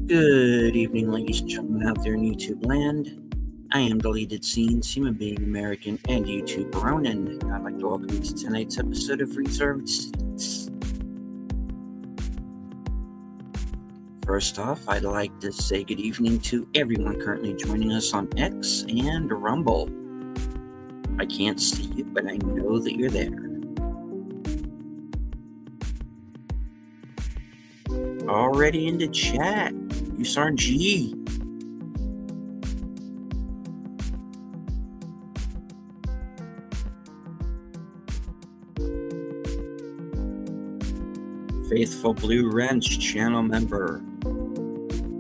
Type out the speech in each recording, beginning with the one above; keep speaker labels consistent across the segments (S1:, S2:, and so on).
S1: Good evening, ladies and gentlemen out there in YouTube land. I am Deleted Scenes, human being American, and YouTube Ronin. I'd like to welcome you to tonight's episode of Reserved Seats. First off, I'd like to say good evening to everyone currently joining us on X and Rumble. I can't see you, but I know that you're there. Already into chat. Usarn G. Faithful Blue Wrench channel member.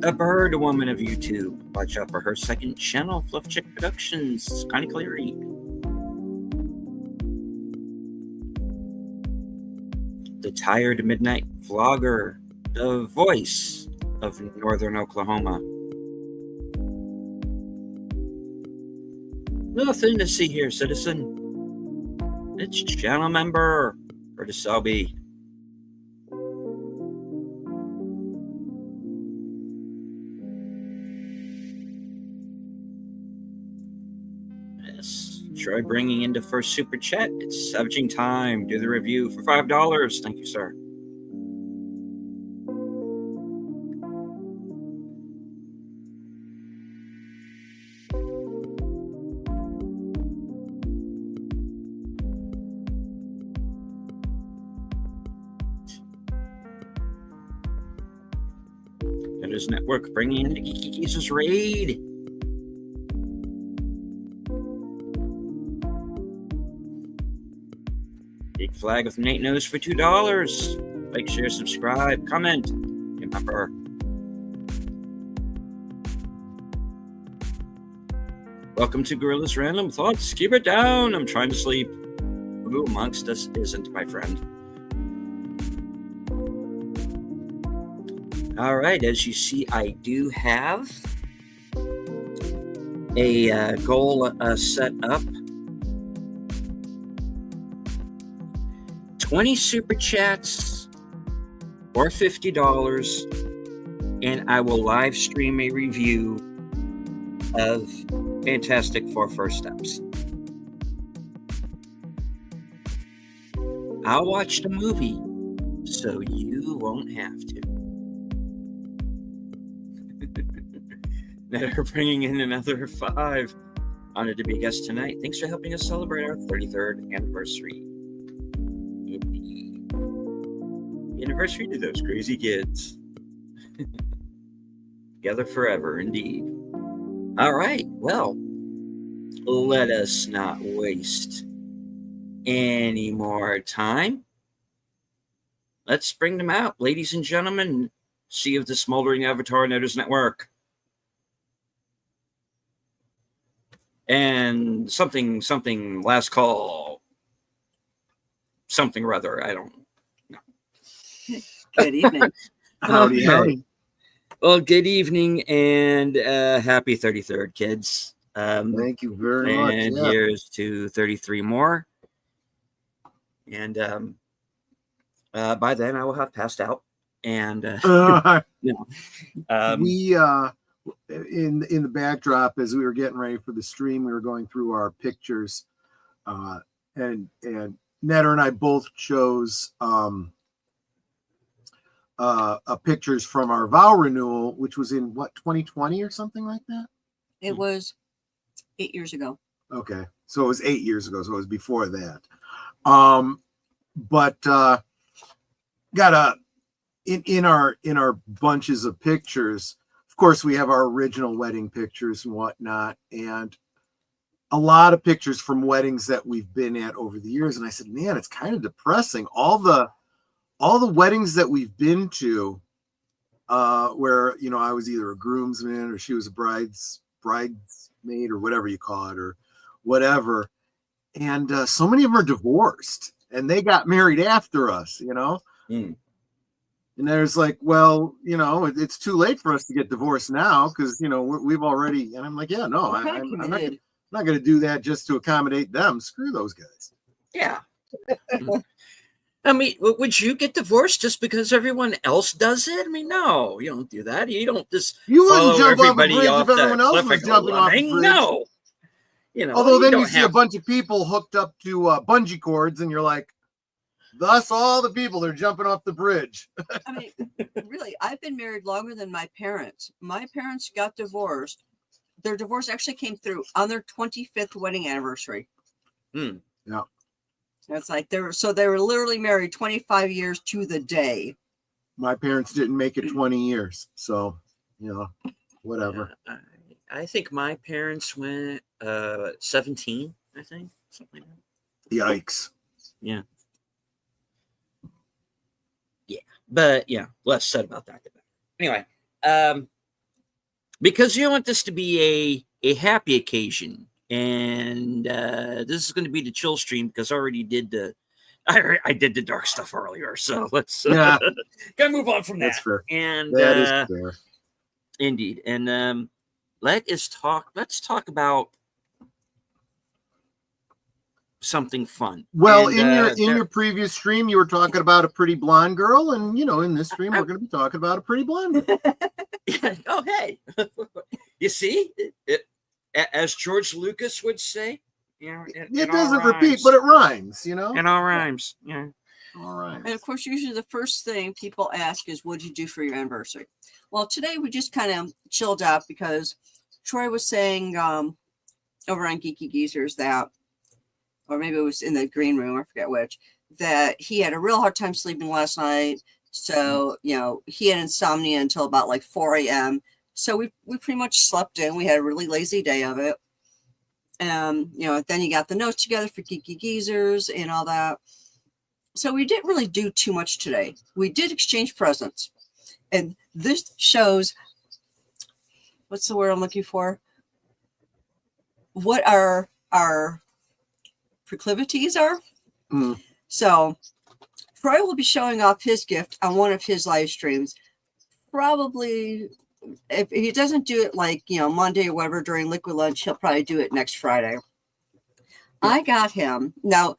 S1: The Bird Woman of YouTube. Watch out for her second channel, Fluff Chick Productions. Connie Cleary. The Tired Midnight Vlogger. The voice of Northern Oklahoma. Nothing to see here, citizen. It's channel member Curtis Selby. Yes, Troy bringing into first super chat. It's savaging time. Do the review for $5. Thank you, sir. Network bringing in the Geeky Geezers raid. Big flag with Nate Knows for $2. Like, share, subscribe, comment, remember. Welcome to Gorilla's Random Thoughts. Keep it down. I'm trying to sleep. Who amongst us isn't, my friend? All right, as you see, I do have a goal set up. 20 super chats or $50, and I will live stream a review of Fantastic Four First Steps. I'll watch the movie, so you won't have to. That are bringing in another $5. Honored to be a guest tonight. Thanks for helping us celebrate our 33rd anniversary. Indeed. The anniversary to those crazy kids. Together forever, indeed. All right, well, let us not waste any more time. Let's bring them out, ladies and gentlemen. Sea of the Smoldering Avatar Notice Network. And something, last call, something or other, I don't know.
S2: Good evening.
S1: Howdy. Well, good evening and happy 33rd, kids.
S3: Thank you very much.
S1: And here's to 33 more. And by then I will have passed out. And
S3: we in the backdrop, as we were getting ready for the stream, we were going through our pictures, and Netter and I both chose pictures from our vow renewal, which was in what, 2020 or something like that.
S2: It was 8 years ago.
S3: Okay, so it was 8 years ago, so it was before that. But got a in our bunches of pictures. Of course, we have our original wedding pictures and whatnot, and a lot of pictures from weddings that we've been at over the years. And I said, man, it's kind of depressing. All the weddings that we've been to, where, you know, I was either a groomsman or she was a bridesmaid or whatever you call it, or whatever. And so many of them are divorced, and they got married after us, you know. And there's like, well, you know, it's too late for us to get divorced now because, you know, we've already. And I'm like, yeah, no, I'm not going to do that just to accommodate them. Screw those guys.
S1: Yeah. I mean, would you get divorced just because everyone else does it? I mean, no, you don't do that. You don't just
S3: You wouldn't
S1: follow
S3: jump off a
S1: everybody
S3: bridge
S1: off
S3: if
S1: the
S3: everyone else
S1: cliff
S3: was
S1: and go,
S3: jumping off a
S1: loving.
S3: bridge.
S1: No,
S3: Although
S1: you
S3: then you
S1: don't
S3: see a
S1: have
S3: bunch of people hooked up to bungee cords, and you're like, thus all the people are jumping off the bridge.
S2: I mean, really, I've been married longer than my parents. My parents got divorced. Their divorce actually came through on their 25th wedding anniversary.
S1: Hmm.
S3: Yeah.
S2: It's like they were literally married 25 years to the day.
S3: My parents didn't make it 20 years, so whatever.
S1: Yeah, I think my parents went 17. I think something like that.
S3: Yikes.
S1: Yeah. But yeah, less said about that. Anyway, because you want this to be a happy occasion, and this is going to be the chill stream because I already did I did the dark stuff earlier, so let's
S3: Yeah,
S1: gotta move on from that.
S3: that's fair.
S1: And
S3: That is fair.
S1: indeed, and let's talk about something fun.
S3: Well,
S1: And,
S3: in your previous stream, you were talking about a pretty blonde girl, and in this stream, we're going to be talking about a pretty blonde girl.
S1: oh, hey, you see, as George Lucas would say,
S3: It doesn't repeat, but it rhymes.
S1: It all rhymes. Yeah.
S3: All right.
S2: And of course, usually the first thing people ask is, "What did you do for your anniversary?" Well, today we just kind of chilled out because Troy was saying over on Geeky Geezers that, or maybe it was in the green room, I forget which, that he had a real hard time sleeping last night. So, he had insomnia until about like 4 a.m. So we pretty much slept in. We had a really lazy day of it. Then you got the notes together for Geeky Geezers and all that. So we didn't really do too much today. We did exchange presents. And this shows, what's the word I'm looking for? What our proclivities are.
S3: Mm.
S2: So Troy will be showing off his gift on one of his live streams. Probably, if he doesn't do it like, Monday or whatever during Liquid Lunch, he'll probably do it next Friday. I got him. Now,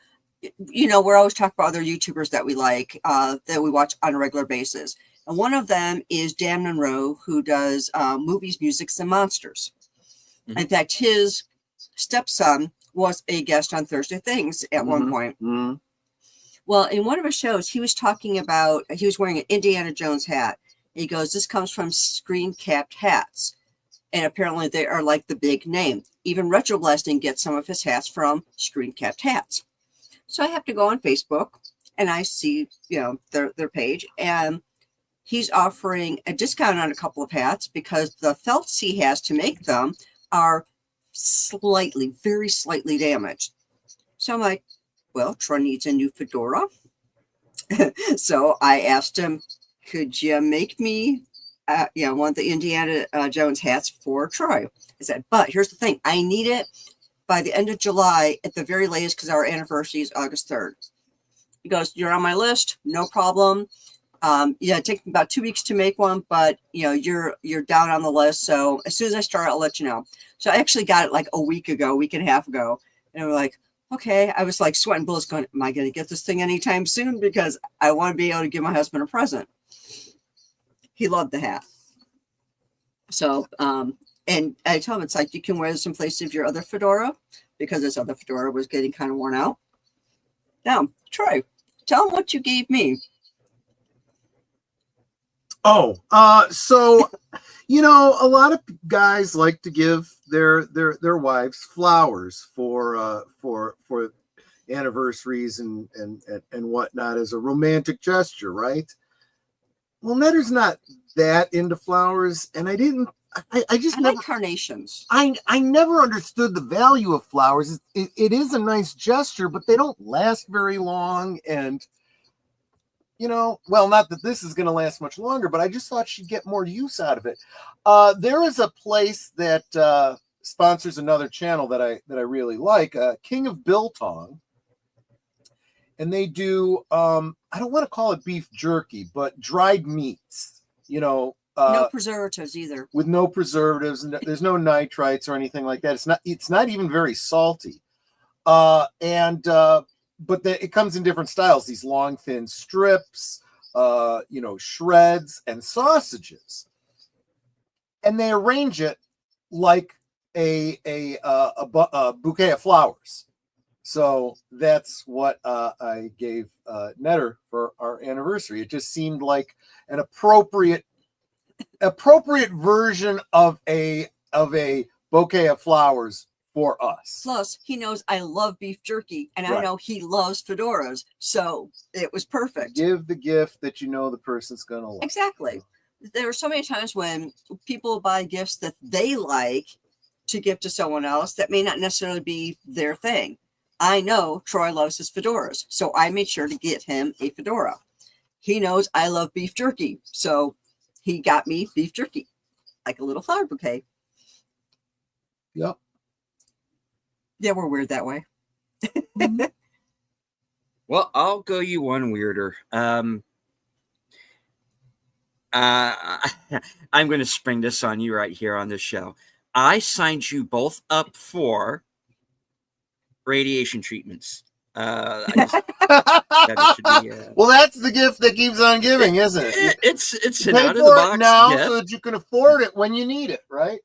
S2: we're always talking about other YouTubers that we like, that we watch on a regular basis. And one of them is Dan Monroe, who does movies, musics, and monsters. Mm-hmm. In fact, his stepson was a guest on Thursday Things at one point.
S3: Mm-hmm.
S2: Well, in one of his shows, he was talking about, he was wearing an Indiana Jones hat. He goes, "This comes from Screen Capped Hats." And apparently they are like the big name. Even Retro Blasting gets some of his hats from Screen Capped Hats. So I have to go on Facebook and I see, their page, and he's offering a discount on a couple of hats because the felts he has to make them are very slightly damaged. So I'm like, well, Troy needs a new fedora. So I asked him, could you make me, one of the Indiana Jones hats for Troy? I said, but here's the thing. I need it by the end of July at the very latest because our anniversary is August 3rd. He goes, "You're on my list. No problem. It takes me about 2 weeks to make one, but you're down on the list. So as soon as I start, I'll let you know." So I actually got it like a week and a half ago. And we're like, okay. I was like sweating bullets going, am I going to get this thing anytime soon? Because I want to be able to give my husband a present. He loved the hat. So, and I told him, it's like, you can wear this in place of your other fedora because this other fedora was getting kind of worn out. Now, Troy, tell him what you gave me.
S3: Oh, so, a lot of guys like to give their wives flowers for anniversaries and whatnot as a romantic gesture, right? Well, Netter's not that into flowers, and I just never
S2: like carnations.
S3: I never understood the value of flowers. It is a nice gesture, but they don't last very long, and well, not that this is going to last much longer, but I just thought she'd get more use out of it. There is a place that sponsors another channel that I really like, King of Biltong. And they do, I don't want to call it beef jerky, but dried meats, no
S2: preservatives either.
S3: With no preservatives. There's no nitrites or anything like that. It's not even very salty. And but it comes in different styles. These long, thin strips, shreds and sausages, and they arrange it like a bouquet of flowers. So that's what I gave Netter for our anniversary. It just seemed like an appropriate version of a bouquet of flowers for us.
S2: Plus, he knows I love beef jerky, and
S3: Right.
S2: I know he loves fedoras, so it was perfect.
S3: Give the gift that you know the person's gonna like.
S2: Exactly. There are so many times when people buy gifts that they like to give to someone else that may not necessarily be their thing. I know Troy loves his fedoras, so I made sure to get him a fedora. He knows I love beef jerky, so he got me beef jerky, like a little flower bouquet.
S3: Yep.
S2: Yeah, we're weird that way.
S1: Well, I'll go you one weirder. I'm going to spring this on you right here on this show. I signed you both up for radiation treatments. That should be,
S3: well, that's the gift that keeps on giving, isn't it?
S1: It's
S3: You
S1: an
S3: pay
S1: out of the
S3: for it
S1: box
S3: now
S1: gift.
S3: so that you can afford it when you need it, right?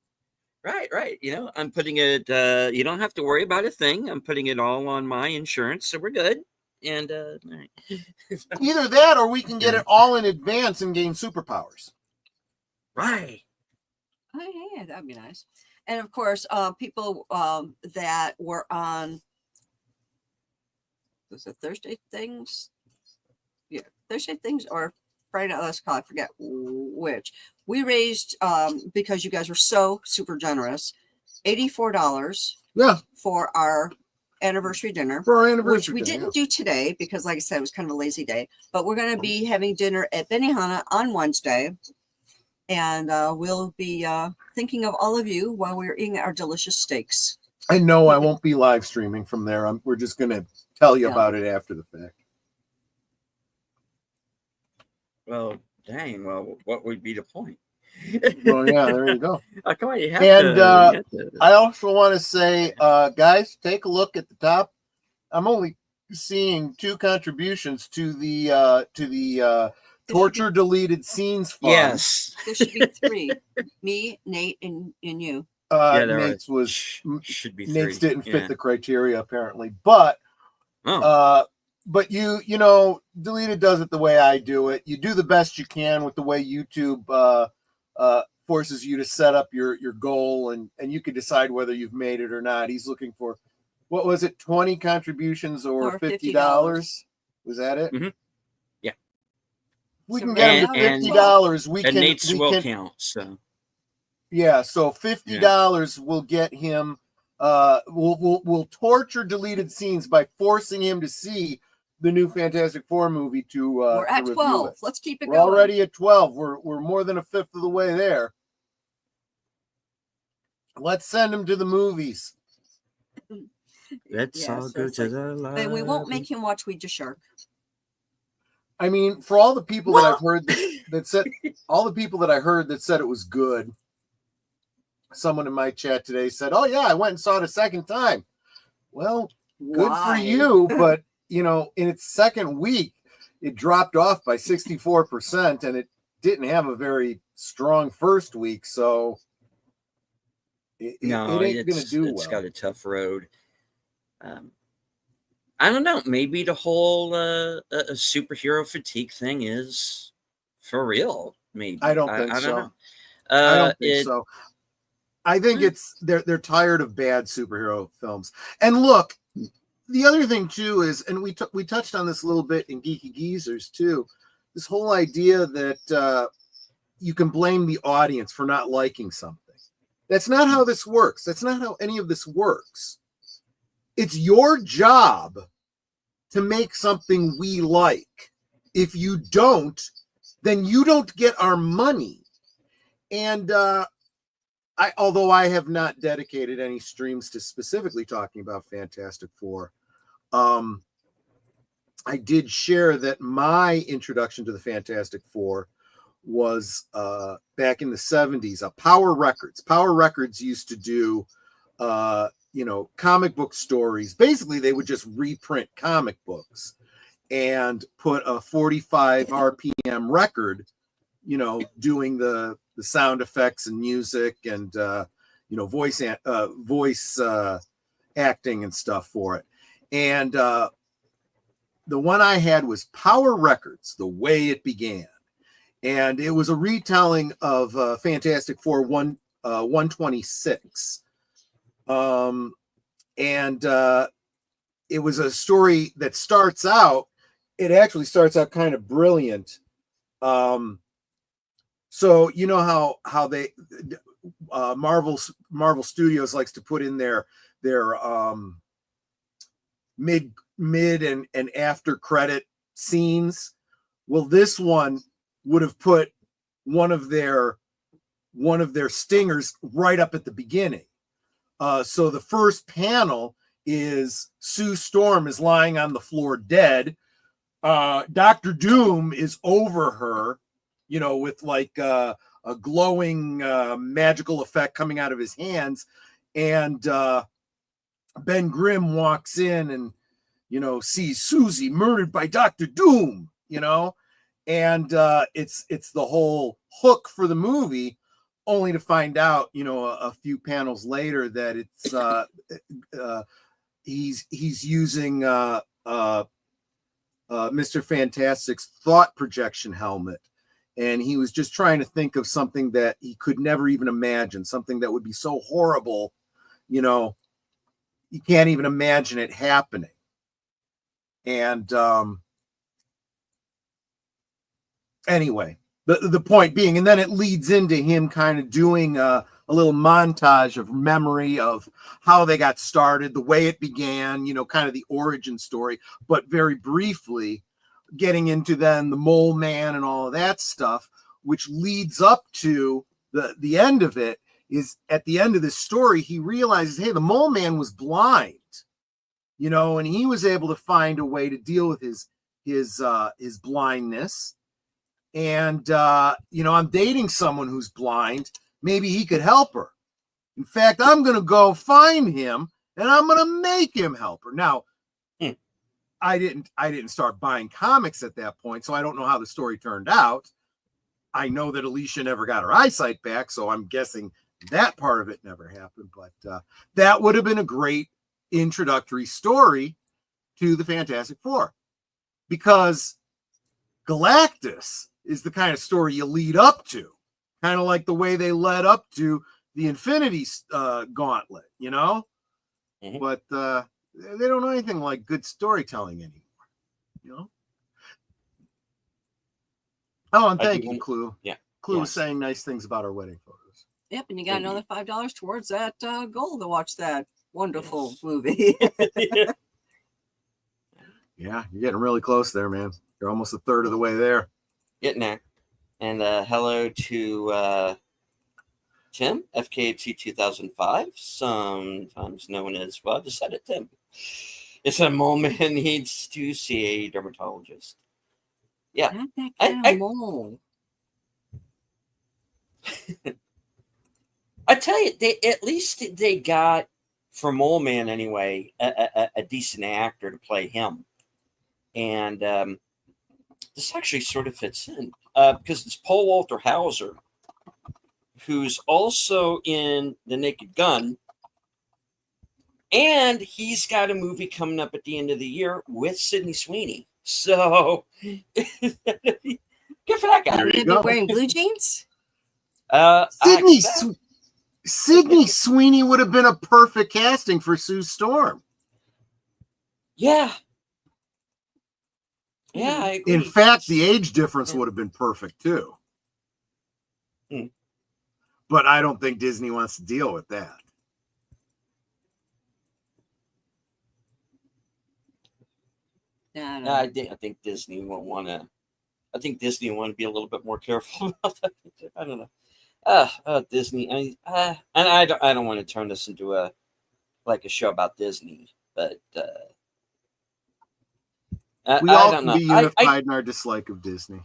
S1: Right. I'm putting it. You don't have to worry about a thing. I'm putting it all on my insurance, so we're good. And all right.
S3: Either that, or we can get it all in advance and gain superpowers.
S1: Right.
S2: Oh, yeah, that'd be nice. And of course, people that were on, was it Thursday things? Yeah, Thursday things or Friday night last call, I forget which. We raised, because you guys were so super generous, $84
S3: Yeah,
S2: for our anniversary dinner.
S3: for our
S2: Which
S3: anniversary.
S2: we
S3: dinner,
S2: didn't do today because, like I said, it was kind of a lazy day. But we're going to be having dinner at Benihana on Wednesday. And we'll be thinking of all of you while we're eating our delicious steaks.
S3: I know I won't be live streaming from there. We're just going to tell you
S2: Yeah.
S3: about it after the fact.
S1: Well, dang. Well, what would be the point?
S3: Well, yeah, there you go.
S1: Come on, you have
S3: And,
S1: to. You have to.
S3: I also want to say, guys, take a look at the top. I'm only seeing 2 contributions to the torture deleted scenes fund.
S1: Yes.
S2: There should be 3. Me, Nate, and you.
S1: Yeah, there
S3: Nate's was
S1: should be
S3: Nate's
S1: 3.
S3: didn't fit the criteria apparently, but
S1: Oh.
S3: but you know, deleted does it the way I do it. You do the best you can with the way YouTube forces you to set up your goal, and you can decide whether you've made it or not. He's looking for, what was it, 20 contributions or $50? Was that it?
S1: Mm-hmm. Yeah.
S3: We
S2: So
S3: can get him to $50. We
S1: and
S3: can.
S1: Nate's
S3: we
S1: will
S3: can,
S1: count. So
S3: yeah. So $50 will get him. We'll torture deleted scenes by forcing him to see the new Fantastic Four movie to
S2: We're at
S3: to
S2: 12.
S3: review it.
S2: Let's keep it
S3: We're
S2: going.
S3: already at 12. We're more than a fifth of the way there. Let's send him to the movies.
S1: let's all
S2: so
S1: go
S2: it's
S1: to
S2: like-
S1: the library.
S2: And we won't make him watch Ouija Shark.
S3: I mean, for all the people that I've heard that said, all the people that I heard that said it was good. Someone in my chat today said, "Oh yeah, I went and saw it a second time." Well, good for
S2: Why?
S3: you, but you know, in its second week, it dropped off by 64%, and it didn't have a very strong first week, so it ain't gonna do
S1: It's
S3: well.
S1: got a tough road. I don't know. Maybe the whole superhero fatigue thing is for real. Maybe
S3: I don't think
S1: I
S3: so.
S1: don't know.
S3: I don't think so. I think it's they're tired of bad superhero films. And look, the other thing too is, and we touched on this a little bit in Geeky Geezers too, this whole idea that you can blame the audience for not liking something. That's not how this works. That's not how any of this works. It's your job to make something we like. If you don't, then you don't get our money. And although I have not dedicated any streams to specifically talking about Fantastic Four, I did share that my introduction to the Fantastic Four was back in the 70s. Power Records. Power Records used to do comic book stories. Basically, they would just reprint comic books and put a 45 RPM record, doing the sound effects and music and voice acting and stuff for it. And the one I had was Power Records, The Way It Began. And it was a retelling of Fantastic Four 126. And it was a story that starts out, it actually starts out kind of brilliant. So you know how they Marvel Studios likes to put in their mid and after credit scenes. Well, this one would have put one of their stingers right up at the beginning. So the first panel is Sue Storm is lying on the floor dead. Dr. Doom is over her, with like a glowing magical effect coming out of his hands. And Ben Grimm walks in and, sees Susie murdered by Dr. Doom, and it's the whole hook for the movie, only to find out, a few panels later that it's he's using Mr. Fantastic's thought projection helmet. And he was just trying to think of something that he could never even imagine, something that would be so horrible, you can't even imagine it happening. And anyway, the point being, and then it leads into him kind of doing a little montage of memory of how they got started, the way it began, kind of the origin story, but very briefly getting into then the Mole Man and all of that stuff, which leads up to the end of it. Is at the end of this story, he realizes, hey, the Mole Man was blind, and he was able to find a way to deal with his blindness. And, I'm dating someone who's blind. Maybe he could help her. In fact, I'm going to go find him and I'm going to make him help her. Now, I didn't start buying comics at that point, so I don't know how the story turned out. I know that Alicia never got her eyesight back, so I'm guessing that part of it never happened. But that would have been a great introductory story to the Fantastic Four, because Galactus is the kind of story you lead up to, kind of like the way they led up to the Infinity Gauntlet,
S1: Mm-hmm.
S3: But they don't know anything like good storytelling anymore, Oh, and thank you, Clue.
S1: Yeah.
S3: Clue was saying nice things about our wedding photos.
S2: Yep, and you got another $5 towards that goal to watch that wonderful movie.
S3: Yeah, you're getting really close there, man. You're almost a third of the way there.
S1: Getting there. And hello to Tim, FKT 2005, sometimes known as, well, I just said it, Tim. It's a mole man needs to see a dermatologist. Yeah.
S2: Not that kind of mole.
S1: I tell you, at least they got, for Mole Man anyway, a decent actor to play him. And this actually sort of fits in because it's Paul Walter Hauser, who's also in The Naked Gun. And he's got a movie coming up at the end of the year with Sydney Sweeney. So, good for that guy.
S2: He'll be wearing blue jeans?
S3: Sydney Sweeney would have been a perfect casting for Sue Storm.
S1: Yeah. Yeah, I agree.
S3: In fact, the age difference would have been perfect too. But I don't think Disney wants to deal with that.
S2: No.
S1: I think Disney won't want to. I think Disney will want to be a little bit more careful about that. I don't know. Disney. And I don't want to turn this into a show about Disney, but
S3: we all can be unified in our dislike of Disney.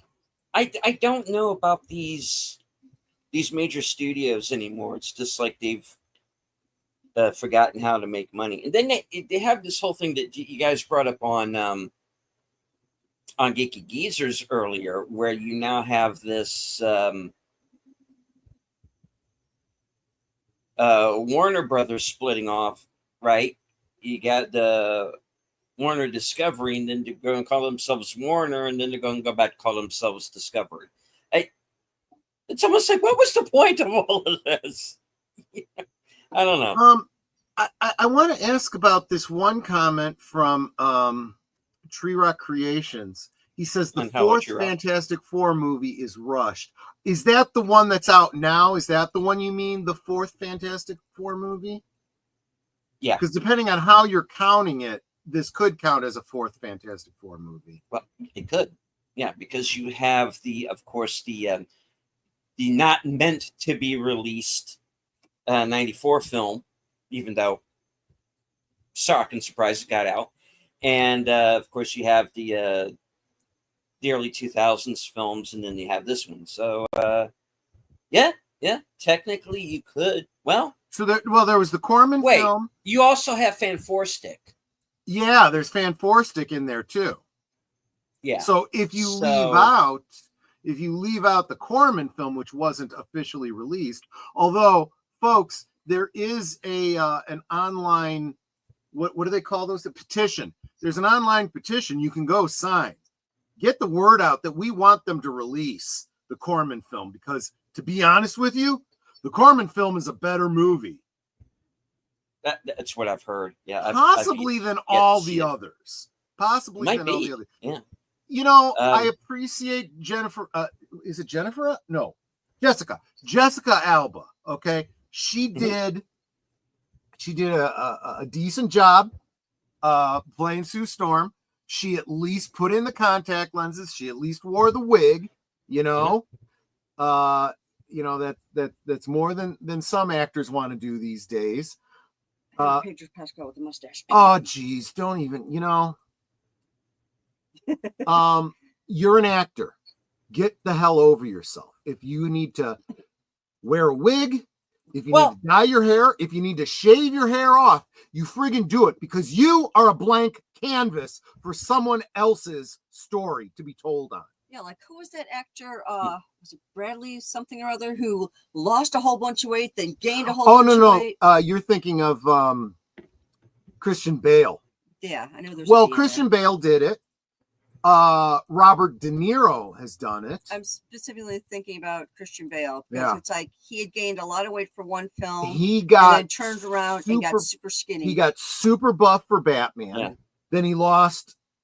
S1: I don't know about these major studios anymore. It's just like they've forgotten how to make money. And then they have this whole thing that you guys brought up on Geeky Geezers earlier, where you now have this Warner Brothers splitting off, right? You got the Warner Discovery, and then they're going to call themselves Warner, and then they're going to go back to call themselves Discovery. It's almost like, what was the point of all of this? I don't know.
S3: I want to ask about this one comment from Tree Rock Creations. He says the fourth Fantastic Four movie is rushed. Is that the one that's out now? Is that the one you mean, the fourth Fantastic Four movie?
S1: Yeah.
S3: Because depending on how you're counting it, this could count as a fourth Fantastic Four movie.
S1: Well, it could. Yeah, because you have of course, the not meant to be released 94 film, even though shock and surprise it got out. And of course, you have the early 2000s films, and then you have this one. So, yeah, technically you could. Well,
S3: there was the Corman film.
S1: You also have Fan Four Stick.
S3: Yeah, there's Fan Four Stick in there too.
S1: Yeah.
S3: So if you leave out the Corman film, which wasn't officially released, although, folks, there is an online, what do they call those? A petition. There's an online petition you can go sign. Get the word out that we want them to release the Corman film, because, to be honest with you, the Corman film is a better movie.
S1: That's what I've heard. Yeah,
S3: possibly than all the others. Possibly
S1: Might
S3: than
S1: be.
S3: all the others.
S1: Yeah.
S3: You know, I appreciate Jennifer. Is it Jennifer? No, Jessica Alba. Okay, she did a decent job playing Sue Storm. She at least put in the contact lenses. She at least wore the wig. You know, that's more than some actors want to do these days.
S2: Pedro Pascal with the mustache.
S3: Oh, geez, don't even. You're an actor. Get the hell over yourself. If you need to wear a wig, if you need to dye your hair, if you need to shave your hair off, you friggin' do it, because you are a blank canvas for someone else's story to be told on.
S2: Yeah, like who was that actor? Was it Bradley something or other, who lost a whole bunch of weight, then gained a whole bunch of weight?
S3: You're thinking of Christian Bale.
S2: Yeah, I know there's.
S3: Well, Christian Bale did it. Robert De Niro has done it.
S2: I'm specifically thinking about Christian Bale, because it's like he had gained a lot of weight for one film. He got and then turned around and got super skinny.
S3: He got super buff for Batman. Yeah. Then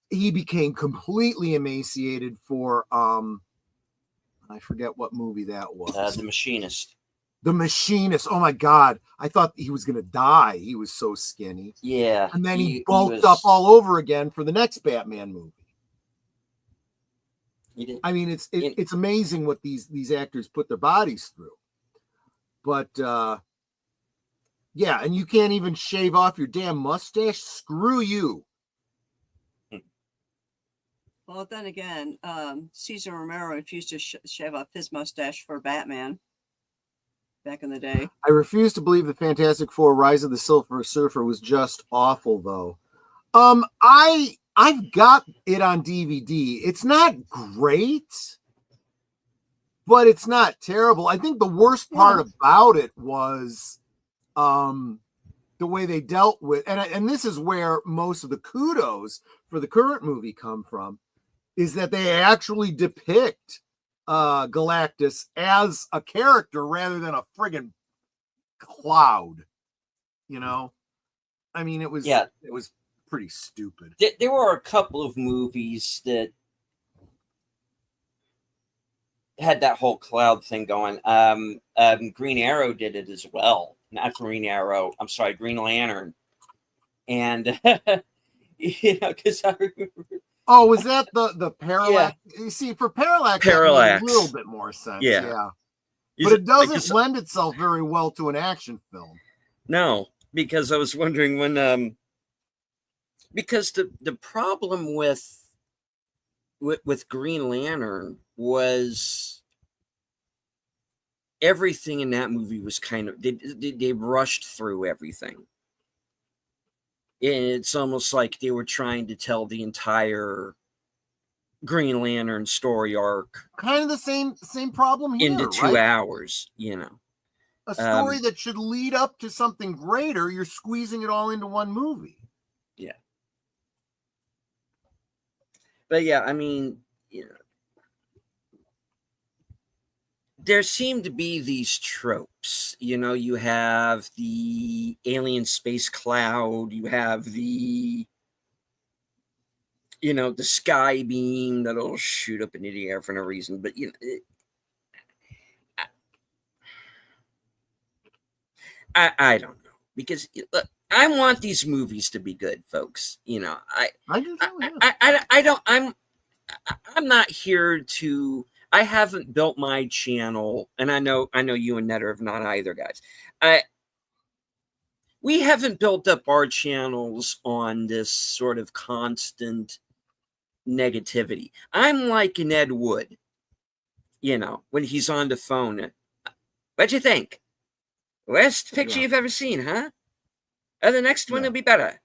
S3: he became completely emaciated for I forget what movie that was.
S1: The Machinist.
S3: The Machinist. Oh my God. I thought he was gonna die. He was so skinny.
S1: Yeah.
S3: And then he bulked up all over again for the next Batman movie. I mean, it's amazing what these actors put their bodies through. But yeah, and you can't even shave off your damn mustache. Screw you.
S2: Well, then again, Cesar Romero refused to shave off his mustache for Batman back in the day.
S3: I refuse to believe the Fantastic Four: Rise of the Silver Surfer was just awful, though. I've got it on DVD. It's not great, but it's not terrible. I think the worst part about it was the way they dealt with, and this is where most of the kudos for the current movie come from, is that they actually depict Galactus as a character rather than a friggin' cloud. You know, I mean, it was pretty stupid.
S1: There were a couple of movies that had that whole cloud thing going. Green Arrow did it as well. Not Green Arrow. I'm sorry, Green Lantern. And because I remember.
S3: Oh, was that the Parallax? Yeah. You see, for Parallax, that made a little bit more sense. Yeah. But it doesn't lend itself very well to an action film.
S1: No, because I was wondering when because the problem with Green Lantern was everything in that movie was kind of they rushed through everything. And it's almost like they were trying to tell the entire Green Lantern story arc
S3: Kind of the same problem here,
S1: into 2
S3: right?
S1: hours, you know.
S3: A story that should lead up to something greater, you're squeezing it all into one movie.
S1: Yeah. But yeah, I mean, you know, there seem to be these tropes. You know, you have the alien space cloud, you have the, you know, the sky beam that'll shoot up into the air for no reason. But, you know, I don't know, because look, I want these movies to be good, folks. You know,
S3: I do too, yeah.
S1: I don't. I'm not here to. I haven't built my channel, and I know you and Netter have not either, guys. We haven't built up our channels on this sort of constant negativity. I'm like an Ed Wood, you know, when he's on the phone. What'd you think? Worst picture you've ever seen, huh? Oh, the next one will be better.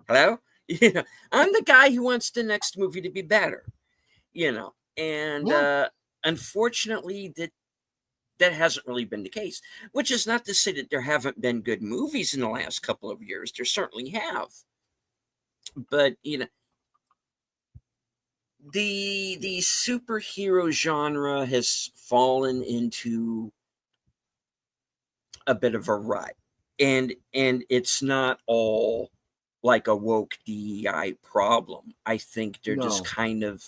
S1: Hello? You know, I'm the guy who wants the next movie to be better, you know, and unfortunately that hasn't really been the case, which is not to say that there haven't been good movies in the last couple of years. There certainly have. But, you know, the superhero genre has fallen into a bit of a rut, and it's not all like a woke DEI problem. I think they're just kind of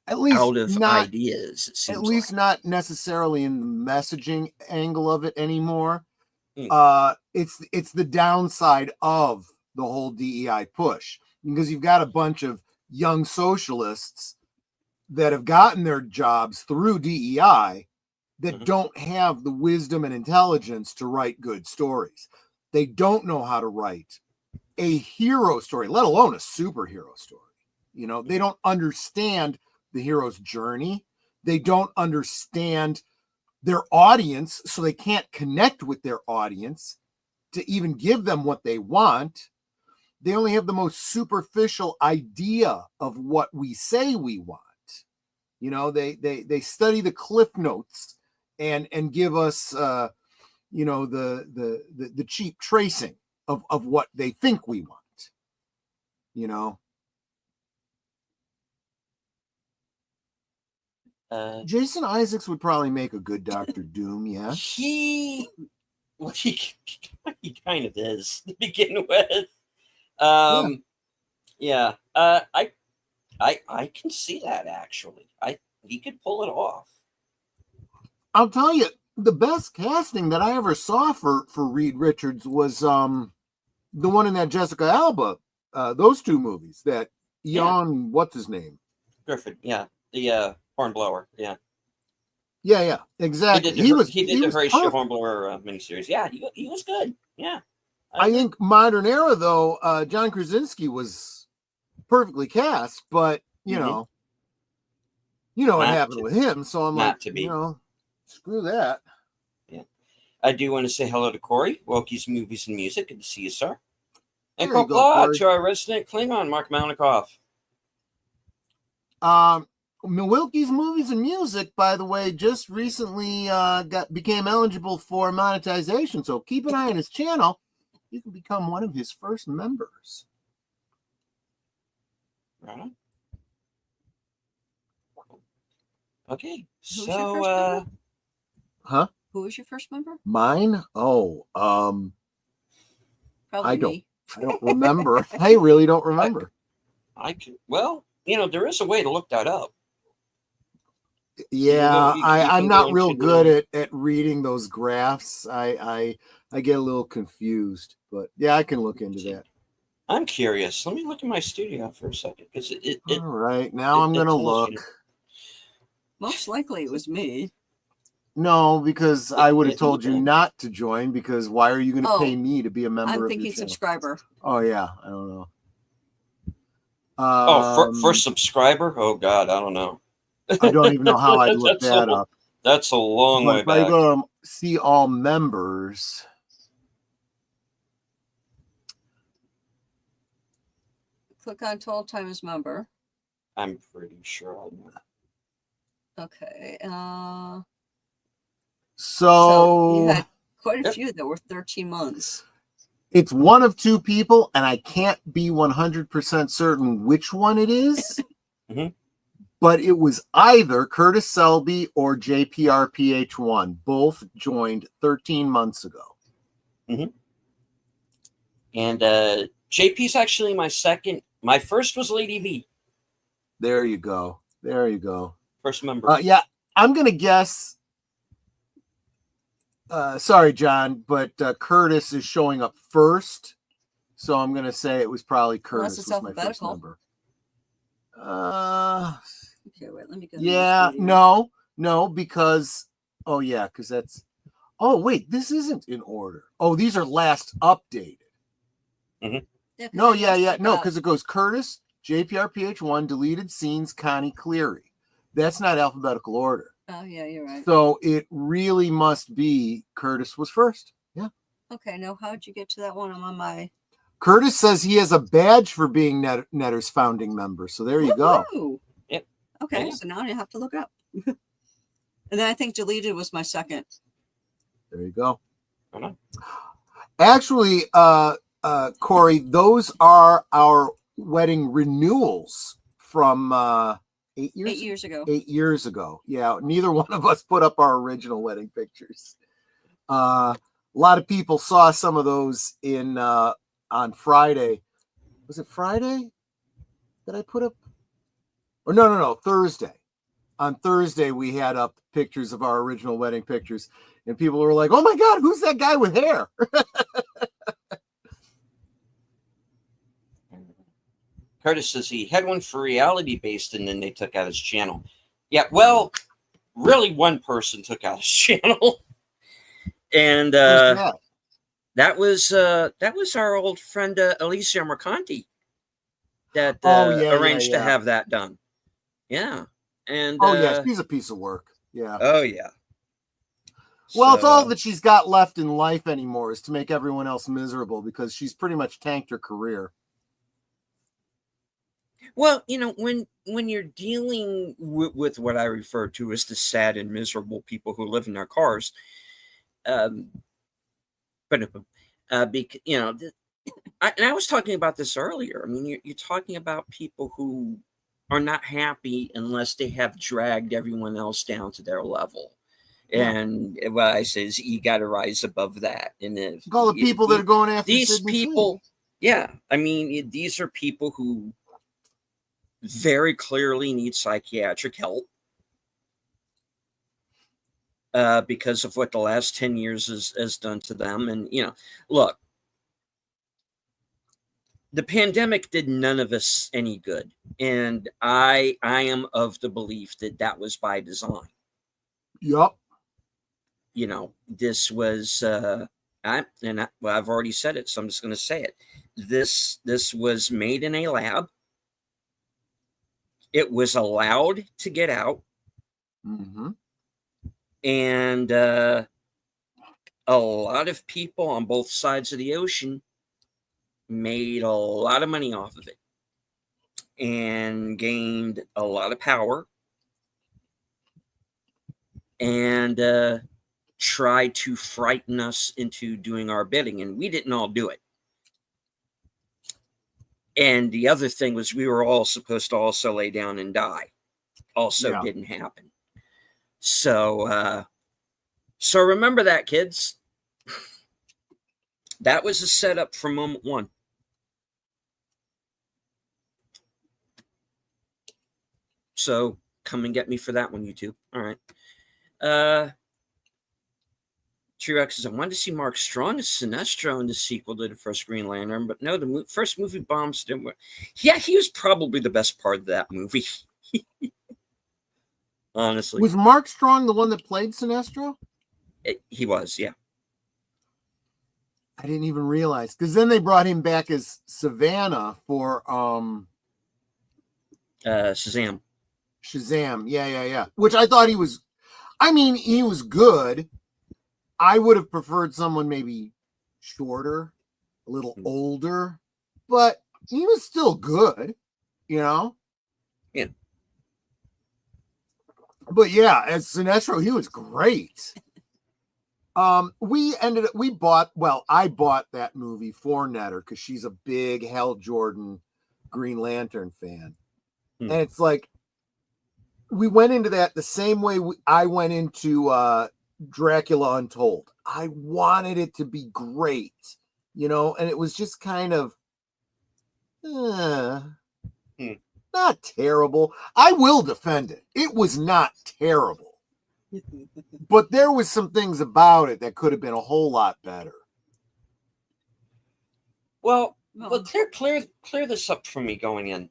S3: at least
S1: out of
S3: not,
S1: ideas. It seems
S3: at least
S1: like.
S3: not necessarily in the messaging angle of it anymore. It's the downside of the whole DEI push, because you've got a bunch of young socialists that have gotten their jobs through DEI that don't have the wisdom and intelligence to write good stories. They don't know how to write a hero story, let alone a superhero story. You know, they don't understand the hero's journey. They don't understand their audience, so they can't connect with their audience to even give them what they want. They only have the most superficial idea of what we say we want. You know, they study the cliff notes and give us you know, the cheap tracing of what they think we want. You know, Jason Isaacs would probably make a good Doctor Doom. Yeah,
S1: He kind of is to begin with. Yeah. I can see that, actually. He could pull it off.
S3: I'll tell you, the best casting that I ever saw for Reed Richards was the one in that Jessica Alba, those two movies, that Ian, what's his name?
S1: Griffin, yeah. The Hornblower, yeah.
S3: Yeah, exactly. He
S1: did the Horatio Hornblower miniseries. Yeah, he was good. Yeah.
S3: I think modern era, though, John Krasinski was perfectly cast, but you know what happened with him. So I'm like, you know, screw that.
S1: Yeah, I do want to say hello to Corey, Wokies Movies and Music. Good to see you, sir. And Kopla to our resident Klingon, Mark Malnikoff.
S3: Milwaukee's Movies and Music, by the way, just recently became eligible for monetization. So keep an eye on his channel. You can become one of his first members.
S1: Right. Okay.
S2: Who was your first member?
S3: Mine? Oh,
S2: probably
S3: I don't remember. I really don't remember.
S1: I can. Well, you know, there is a way to look that up.
S3: Yeah, I'm not real good at reading those graphs. I get a little confused, but yeah, I can look into that.
S1: I'm curious. Let me look in my studio for a second, because
S3: all right, now I'm gonna look.
S2: Most likely it was me.
S3: No, because I would have told you not to join, because why are you going to pay me to be a member?
S2: I'm thinking subscriber.
S3: Oh yeah, I don't know.
S1: For subscriber? Oh God, I don't know.
S3: I don't even know how I'd look that up.
S1: That's a long
S3: But
S1: way
S3: if I
S1: back.
S3: go to see all members,
S2: Click on total time as member.
S1: I'm pretty sure I know.
S2: Okay.
S3: so
S2: you had quite a
S1: Yep.
S2: few that were 13 months.
S3: it's one of two people, and I can't be 100% certain which one it is.
S1: Mhm.
S3: But it was either Curtis Selby or JPRPH1. Both joined 13 months ago.
S1: And JP's actually my second. My first was Lady V,
S3: There you go. There you go.
S1: first member.
S3: Yeah, I'm going to guess. Sorry, John, but Curtis is showing up first. So I'm going to say it was probably Curtis
S2: it's
S3: was my first
S2: alphabetical.
S3: member.
S2: Okay, wait, let me go.
S3: Yeah, no, because, oh, yeah, because that's, oh, wait, this isn't in order. Oh, these are last updated.
S2: Yeah,
S3: No, because it goes Curtis, JPRPH1, deleted scenes, Connie Cleary. That's not alphabetical order.
S2: Oh, yeah, you're right.
S3: So it really must be Curtis was first. Yeah.
S2: Okay, now how'd you get to that one? I'm on my.
S3: Curtis says he has a badge for being Netter's founding member. So there you go.
S1: Yep.
S2: Okay,
S1: Yeah.
S2: so now I have to look up. And then I think deleted was my second.
S3: There you go.
S1: I know.
S3: Actually, Corey, those are our wedding renewals from 8 years?
S2: 8 years ago.
S3: 8 years ago. Yeah, neither one of us put up our original wedding pictures. A lot of people saw some of those in on Friday. Was it Friday that I put up? Or no, Thursday. On Thursday, we had up pictures of our original wedding pictures, and people were like, "Oh my God, who's that guy with hair?"
S1: Curtis says he had one for reality based, and then they took out his channel. Yeah, well, really, one person took out his channel, and that was our old friend Alicia Mercanti that arranged to have that done. Yeah, and
S3: yeah, she's a piece of work. Yeah.
S1: Oh yeah.
S3: Well, it's all that she's got left in life anymore is to make everyone else miserable because she's pretty much tanked her career.
S1: Well, when you're dealing with what I refer to as the sad and miserable people who live in their cars, because I was talking about this earlier. I mean, you're talking about people who are not happy unless they have dragged everyone else down to their level. Yeah. And what I say is you got to rise above that. And if
S3: all the people that are going after
S1: these people, yeah, I mean, these are people who very clearly need psychiatric help because of what the last 10 years has done to them. And, look, the pandemic did none of us any good. And I am of the belief that was by design.
S3: Yup.
S1: This was, I've already said it, so I'm just going to say it. This was made in a lab. It was allowed to get out.
S3: Mm-hmm.
S1: And a lot of people on both sides of the ocean made a lot of money off of it and gained a lot of power and tried to frighten us into doing our bidding. And we didn't all do it. And the other thing was we were all supposed to also lay down and die. Also didn't happen. So remember that, kids. That was a setup for moment one. So come and get me for that one, YouTube. All right. T-Rex says, I wanted to see Mark Strong as Sinestro in the sequel to the first Green Lantern, but no, the first movie bombs didn't work. Yeah, he was probably the best part of that movie. Honestly.
S3: Was Mark Strong the one that played Sinestro?
S1: He was, yeah.
S3: I didn't even realize, because then they brought him back as Savannah for
S1: Shazam.
S3: Yeah. Which I thought he was. I mean, he was good. I would have preferred someone maybe shorter, a little older, but he was still good, you know?
S1: Yeah.
S3: But yeah, as Sinestro, he was great. I bought that movie for Netter because she's a big Hal Jordan Green Lantern fan. And it's like, we went into that the same way I went into Dracula Untold. I wanted it to be great, you know, and it was just kind of not terrible. I will defend it. It was not terrible. But there was some things about it that could have been a whole lot better.
S1: Well, clear this up for me going in.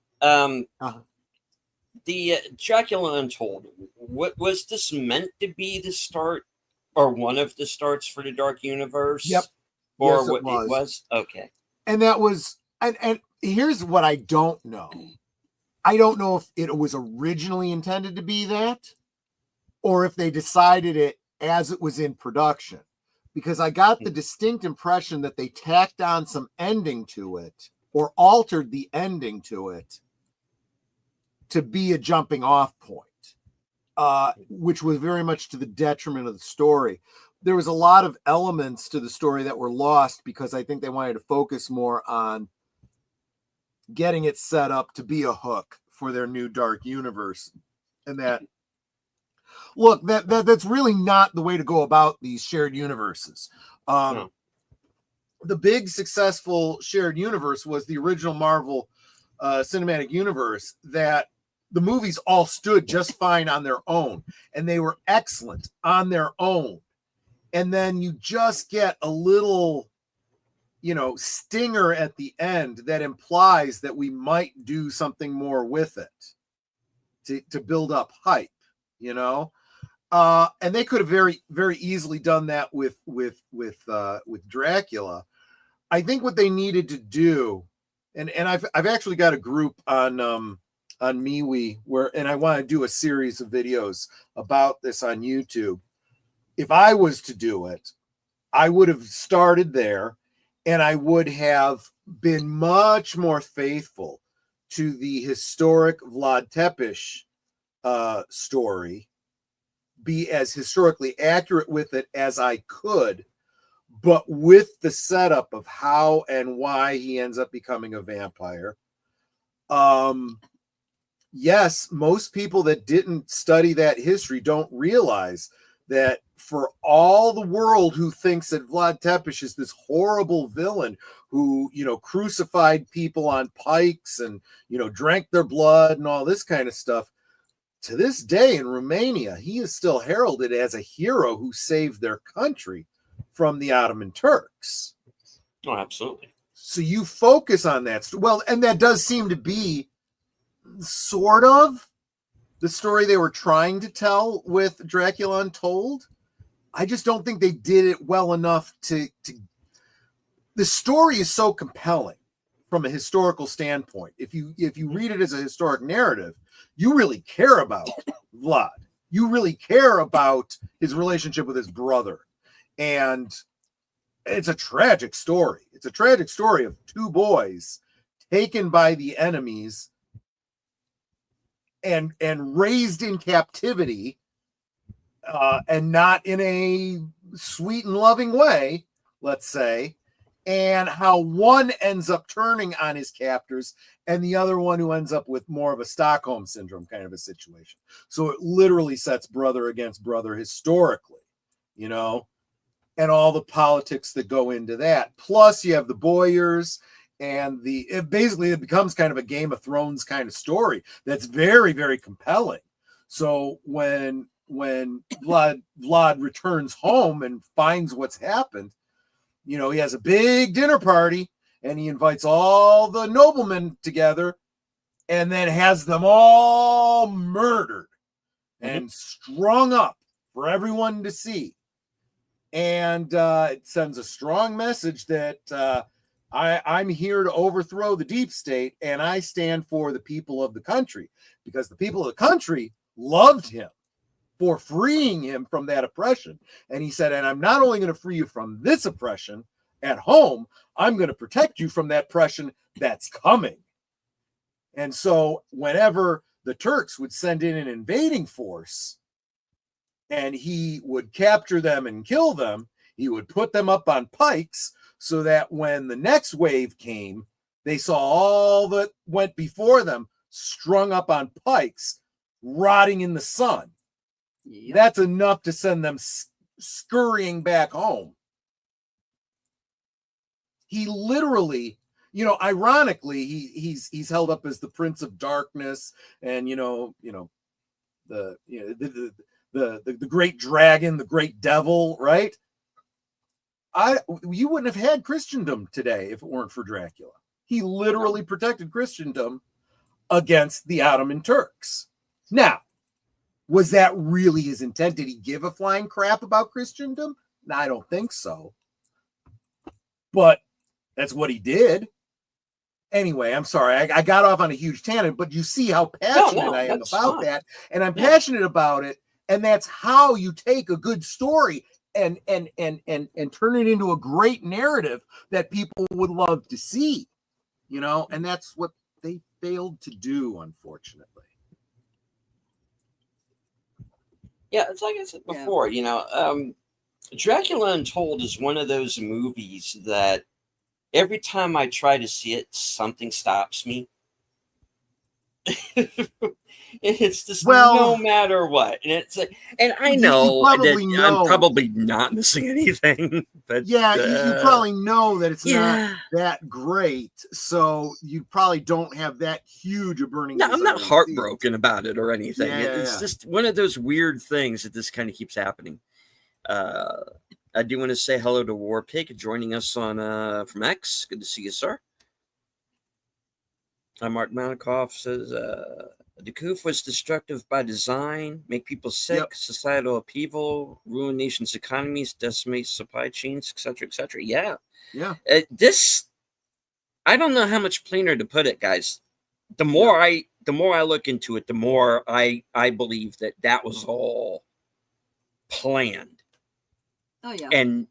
S1: The Dracula Untold, what was this meant to be the start or one of the starts for the Dark Universe?
S3: Yep.
S1: Or
S3: yes,
S1: what it was? Okay.
S3: And that was, and here's what I don't know. I don't know if it was originally intended to be that, or if they decided it as it was in production, because I got the distinct impression that they tacked on some ending to it or altered the ending to it to be a jumping off point, which was very much to the detriment of the story. There was a lot of elements to the story that were lost because I think they wanted to focus more on getting it set up to be a hook for their new Dark Universe. And that, look, that's really not the way to go about these shared universes. No. The big successful shared universe was the original Marvel cinematic universe that the movies all stood just fine on their own, and they were excellent on their own. And then you just get a little, stinger at the end that implies that we might do something more with it to build up hype, and they could have very, very easily done that with Dracula. I think what they needed to do, and I've actually got a group on MeWe and I want to do a series of videos about this on YouTube. If I was to do it, I would have started there, and I would have been much more faithful to the historic Vlad Tepes story, be as historically accurate with it as I could, but with the setup of how and why he ends up becoming a vampire. Yes, most people that didn't study that history don't realize that for all the world who thinks that Vlad Tepes is this horrible villain who, crucified people on pikes and, drank their blood and all this kind of stuff, to this day in Romania, he is still heralded as a hero who saved their country from the Ottoman Turks.
S1: Oh, absolutely.
S3: So you focus on that. Well, and that does seem to be sort of the story they were trying to tell with Dracula Untold. I just don't think they did it well enough to the story is so compelling from a historical standpoint. If you read it as a historic narrative, you really care about Vlad. You really care about his relationship with his brother. And it's a tragic story. It's a tragic story of two boys taken by the enemies and raised in captivity, and not in a sweet and loving way, let's say, and how one ends up turning on his captors and the other one who ends up with more of a Stockholm syndrome kind of a situation. So it literally sets brother against brother historically, and all the politics that go into that. Plus you have the Boyers, and it becomes kind of a Game of Thrones kind of story that's very, very compelling. So when Vlad returns home and finds what's happened, he has a big dinner party and he invites all the noblemen together and then has them all murdered and strung up for everyone to see. And it sends a strong message that I'm here to overthrow the deep state, and I stand for the people of the country, because the people of the country loved him. for freeing him from that oppression. And he said, and I'm not only going to free you from this oppression at home, I'm going to protect you from that oppression that's coming. And so whenever the Turks would send in an invading force and he would capture them and kill them, he would put them up on pikes so that when the next wave came, they saw all that went before them strung up on pikes, rotting in the sun.
S2: Yep.
S3: That's enough to send them scurrying back home. He literally, ironically, he's held up as the Prince of Darkness, and the great dragon, the great devil, right? You wouldn't have had Christendom today if it weren't for Dracula. He literally protected Christendom against the Ottoman Turks. Now, was that really his intent? Did he give a flying crap about Christendom? No, I don't think so. But that's what he did. Anyway, I'm sorry. I got off on a huge tangent, but you see how passionate I am about that. And I'm passionate about it. And that's how you take a good story and turn it into a great narrative that people would love to see. And that's what they failed to do, unfortunately.
S1: Yeah, it's like I said before, Dracula Untold is one of those movies that every time I try to see it, something stops me. It's just no matter what. And it's like, and I know that I'm probably not missing anything, but
S3: you probably know that it's not that great, so you probably don't have that huge a burning.
S1: No, I'm not heartbroken about it or anything. It's just one of those weird things that this kind of keeps happening. I do want to say hello to War Pig joining us on from X. Good to see you, sir. Mark Malikoff says the coup was destructive by design, make people sick, societal upheaval, ruin nations' economies, decimate supply chains, etc., etc. Yeah. This, I don't know how much plainer to put it, guys. The more I look into it, the more I believe that was all planned.
S2: Oh yeah.
S1: And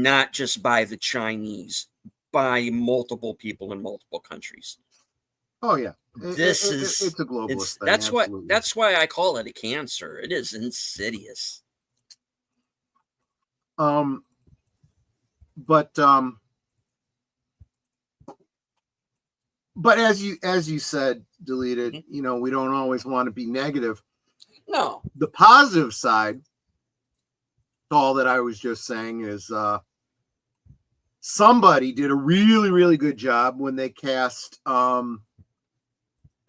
S1: not just by the Chinese, by multiple people in multiple countries.
S3: Oh yeah.
S1: It's
S3: a globalist thing.
S1: That's why I call it a cancer. It is insidious.
S3: But as you said, Deleted, we don't always want to be negative.
S1: No.
S3: The positive side to all that I was just saying is somebody did a really, really good job when they cast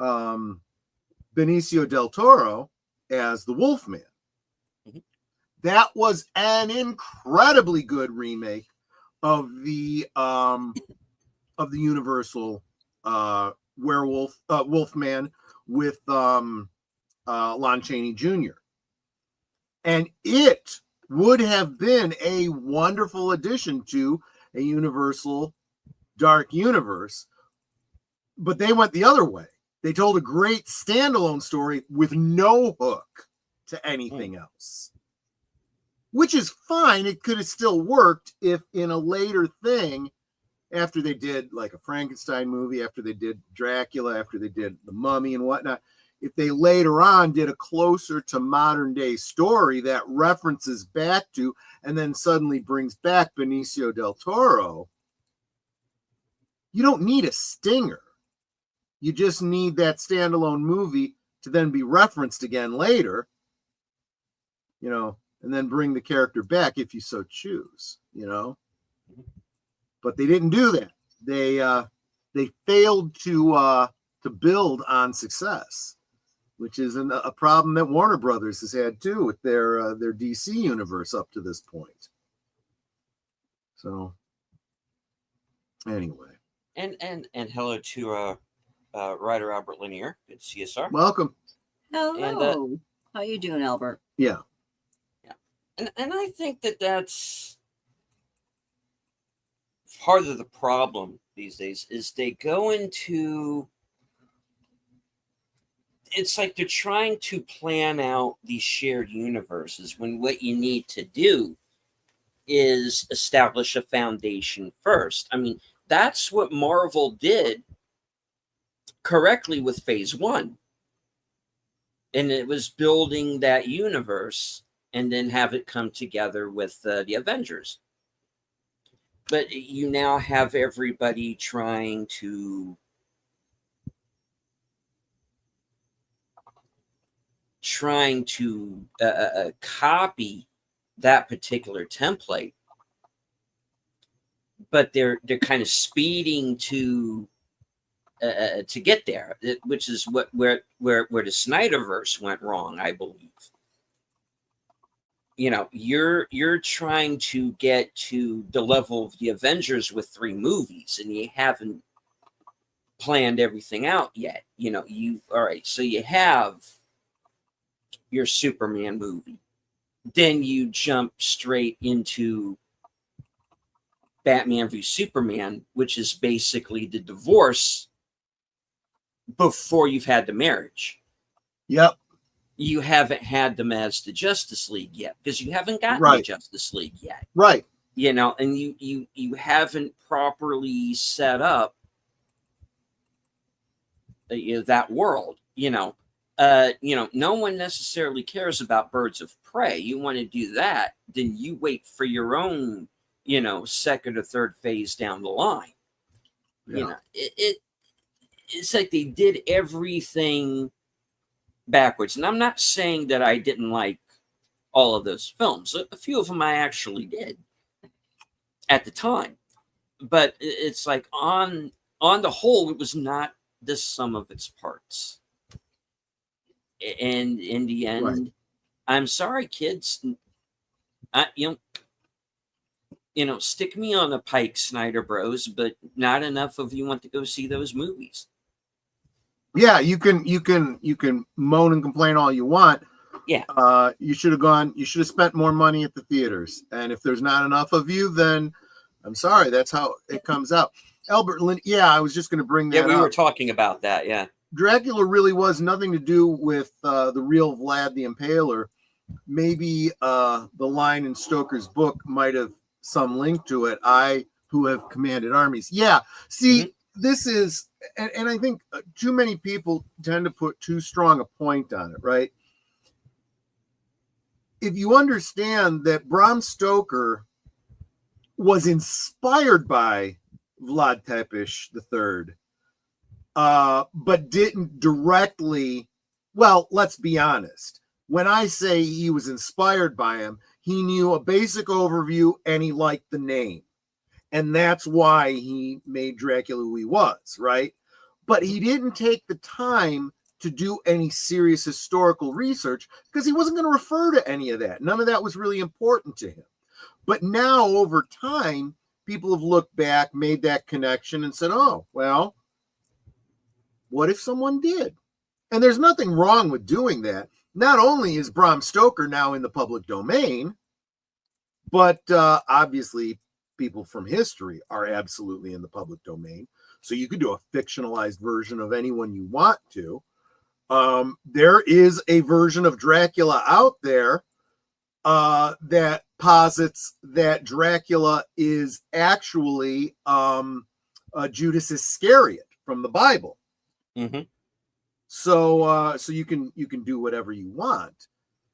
S3: Benicio del Toro as the Wolfman. That was an incredibly good remake of the Universal Wolfman with Lon Chaney Jr. And it would have been a wonderful addition to a Universal Dark Universe, but they went the other way. They told a great standalone story with no hook to anything else, which is fine. It could have still worked if in a later thing, after they did like a Frankenstein movie, after they did Dracula, after they did The Mummy and whatnot, if they later on did a closer to modern day story that references back to and then suddenly brings back Benicio del Toro, you don't need a stinger. You just need that standalone movie to then be referenced again later, and then bring the character back if you so choose, But they didn't do that. They failed to build on success, which is a problem that Warner Brothers has had too with their DC universe up to this point. So, anyway,
S1: and hello to writer Albert Lanier. Good to see you, sir.
S3: Welcome.
S2: Hello. And, how you doing, Albert?
S3: Yeah.
S1: And I think that's part of the problem these days is they go into it's like they're trying to plan out these shared universes when what you need to do is establish a foundation first. I mean, that's what Marvel did correctly with phase one. And it was building that universe and then have it come together with the Avengers. But you now have everybody trying to copy that particular template, but they're kind of speeding to get there, which is where the Snyderverse went wrong, I believe. You know, you're trying to get to the level of the Avengers with 3 movies, and you haven't planned everything out yet. You know, all right, so you have your Superman movie, then you jump straight into Batman v Superman, which is basically the divorce before you've had the marriage.
S3: Yep.
S1: You haven't had them as the Justice League yet because you haven't gotten the Justice League yet.
S3: Right.
S1: You know, and you haven't properly set up that world. You know, no one necessarily cares about Birds of Prey. You want to do that, then you wait for your own, second or third phase down the line. Yeah. You know, it's like they did everything backwards. And I'm not saying that I didn't like all of those films. A few of them I actually did at the time. But it's like on the whole, it was not the sum of its parts. And in the end, right. I'm sorry, kids. Stick me on the pike, Snyder Bros, but not enough of you want to go see those movies.
S3: Yeah, you can moan and complain all you want.
S1: Yeah.
S3: You should have spent more money at the theaters. And if there's not enough of you, then I'm sorry, that's how it comes out. Albert Lynn, yeah, I was just going to bring that up.
S1: Yeah, we were talking about that, yeah.
S3: Dracula really was nothing to do with the real Vlad the Impaler. Maybe the line in Stoker's book might have some link to it. I, who have commanded armies. Yeah, see, This is, and I think too many people tend to put too strong a point on it, right? If you understand that Bram Stoker was inspired by Vlad Tepes III, but didn't directly, well, let's be honest. When I say he was inspired by him, he knew a basic overview and he liked the name. And that's why he made Dracula who he was, right? But he didn't take the time to do any serious historical research because he wasn't going to refer to any of that. None of that was really important to him. But now, over time, people have looked back, made that connection, and said, oh, well, what if someone did? And there's nothing wrong with doing that. Not only is Bram Stoker now in the public domain, but obviously people from history are absolutely in the public domain. So you could do a fictionalized version of anyone you want to. There is a version of Dracula out there that posits that Dracula is actually Judas Iscariot from the Bible.
S1: Mm-hmm.
S3: So you can do whatever you want.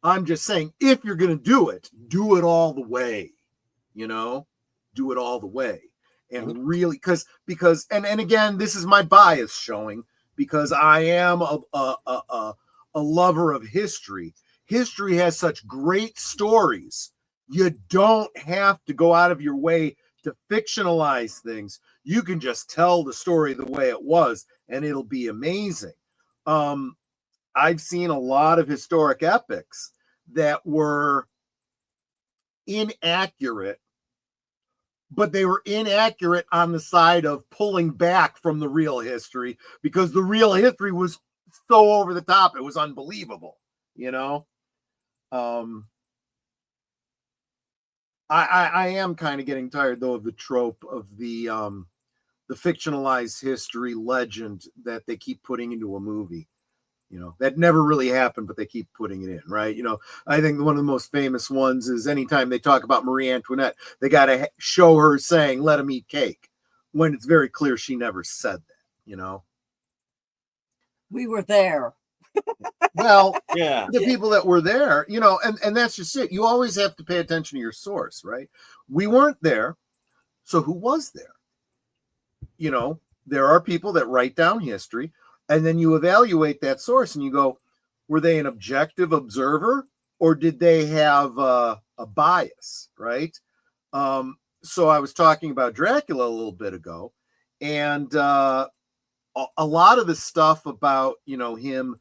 S3: I'm just saying, if you're going to do it all the way, do it all the way. And really, because and again, this is my bias showing, because I am a lover of history. History has such great stories. You don't have to go out of your way to fictionalize things. You can just tell the story the way it was, and it'll be amazing. I've seen a lot of historic epics that were inaccurate, but they were inaccurate on the side of pulling back from the real history, because the real history was so over the top. It was unbelievable, I am kind of getting tired, though, of the trope of the fictionalized history legend that they keep putting into a movie. That never really happened, but they keep putting it in, right? I think one of the most famous ones is anytime they talk about Marie Antoinette, they got to show her saying, "Let him eat cake," when it's very clear she never said that.
S2: We were there.
S3: Well,
S1: Yeah.
S3: the people that were there, and that's just it. You always have to pay attention to your source, right? We weren't there, so who was there? There are people that write down history, and then you evaluate that source and you go, were they an objective observer, or did they have a bias, right? So I was talking about Dracula a little bit ago, and a lot of the stuff about him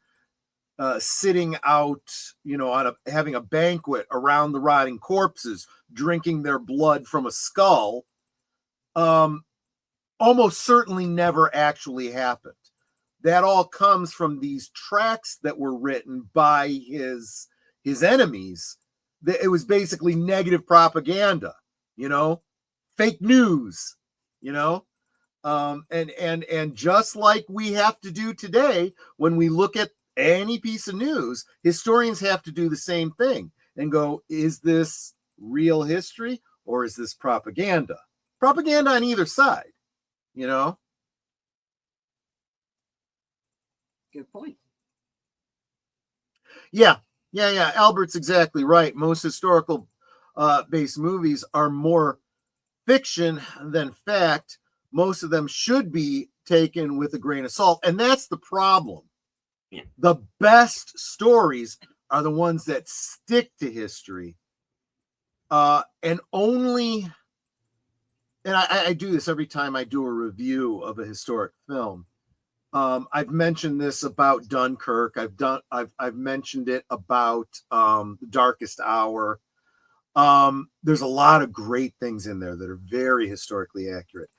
S3: sitting out, having a banquet around the rotting corpses, drinking their blood from a skull, almost certainly never actually happened. That all comes from these tracts that were written by his enemies. It was basically negative propaganda, fake news, and just like we have to do today when we look at any piece of news, historians have to do the same thing and go, is this real history or is this propaganda? Propaganda on either side,
S2: Good point.
S3: Yeah. Albert's exactly right. Most historical based movies are more fiction than fact. Most of them should be taken with a grain of salt. And that's the problem.
S1: Yeah.
S3: The best stories are the ones that stick to history. And I do this every time I do a review of a historic film. I've mentioned this about Dunkirk. I've mentioned it about The Darkest Hour. There's a lot of great things in there that are very historically accurate.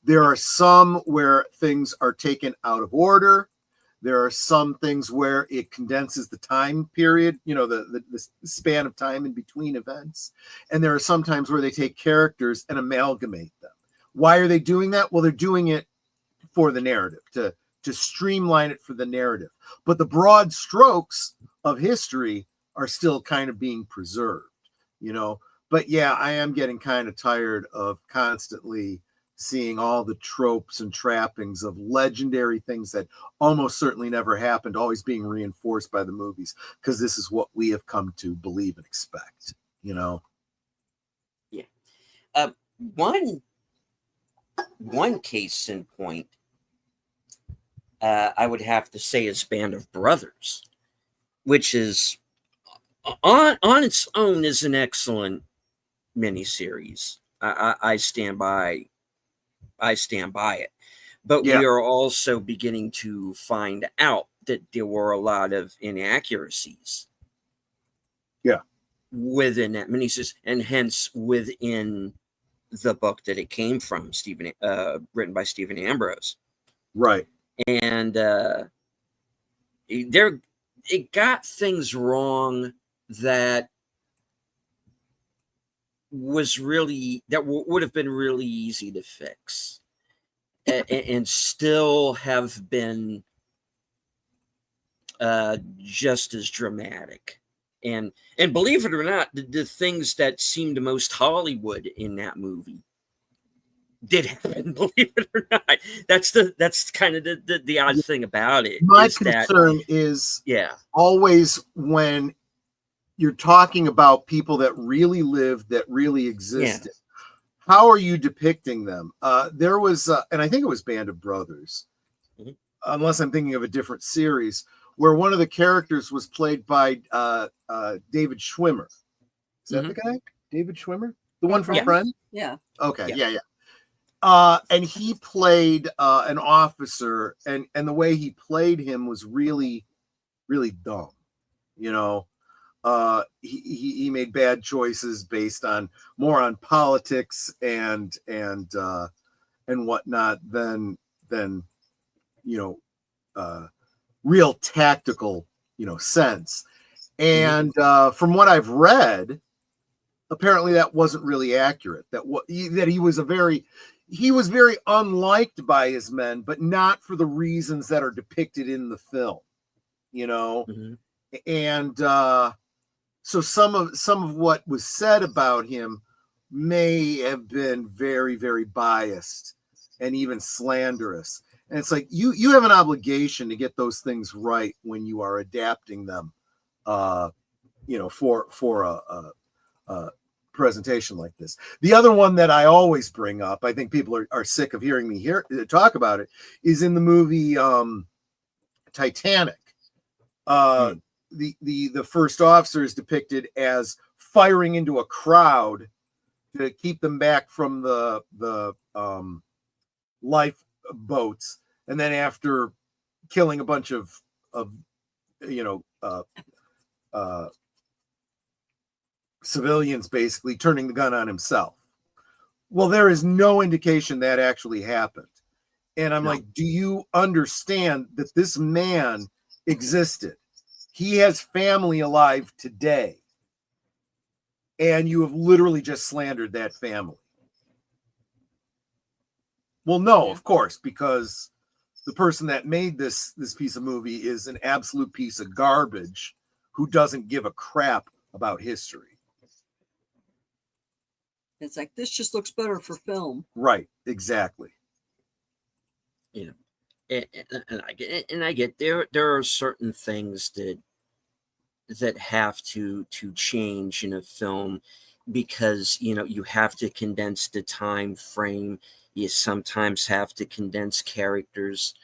S3: There are some where things are taken out of order. There are some things where it condenses the time period, the span of time in between events. And there are some times where they take characters and amalgamate them. Why are they doing that? Well, they're doing it for the narrative, to streamline it for the narrative. But the broad strokes of history are still kind of being preserved, But yeah, I am getting kind of tired of constantly seeing all the tropes and trappings of legendary things that almost certainly never happened, always being reinforced by the movies, because this is what we have come to believe and expect,
S1: Yeah. One case in point, I would have to say is Band of Brothers, which is on its own is an excellent miniseries. I stand by it. But
S3: Yeah.
S1: we are also beginning to find out that there were a lot of inaccuracies.
S3: Yeah.
S1: Within that miniseries, and hence within the book that it came from, written by Stephen Ambrose.
S3: Right.
S1: And it got things wrong that would have been really easy to fix, and still have been just as dramatic. And believe it or not, the things that seemed most Hollywood in that movie did happen. Believe it or not, that's kind of the odd thing about it.
S3: My concern is always when you're talking about people that really lived, that really existed. Yeah. How are you depicting them? There was, and I think it was Band of Brothers, unless I'm thinking of a different series, where one of the characters was played by David Schwimmer. Is that the guy? David Schwimmer? The one from Friends?
S2: Yeah.
S3: Okay, yeah. And he played an officer, and the way he played him was really, really dumb. He made bad choices based on more on politics and whatnot than real tactical sense. And from what I've read, apparently that wasn't really accurate. That he was very unliked by his men, but not for the reasons that are depicted in the film. you know,
S1: Mhm.
S3: and so some of what was said about him may have been very, very biased and even slanderous. And it's like you have an obligation to get those things right when you are adapting them, for a presentation like this. The other one that I always bring up, I think people are sick of hearing me talk about it, is in the movie Titanic. The first officer is depicted as firing into a crowd to keep them back from the lifeboats, and then after killing a bunch of civilians, basically turning the gun on himself. Well, there is no indication that actually happened. And I'm like, do you understand that this man existed? He has family alive today. And you have literally just slandered that family. Well, no, of course, because the person that made this piece of movie is an absolute piece of garbage who doesn't give a crap about history.
S2: It's like, this just looks better for film.
S3: Right, exactly.
S1: And I get there are certain things that have to change in a film, because you have to condense the time frame. You sometimes have to condense characters,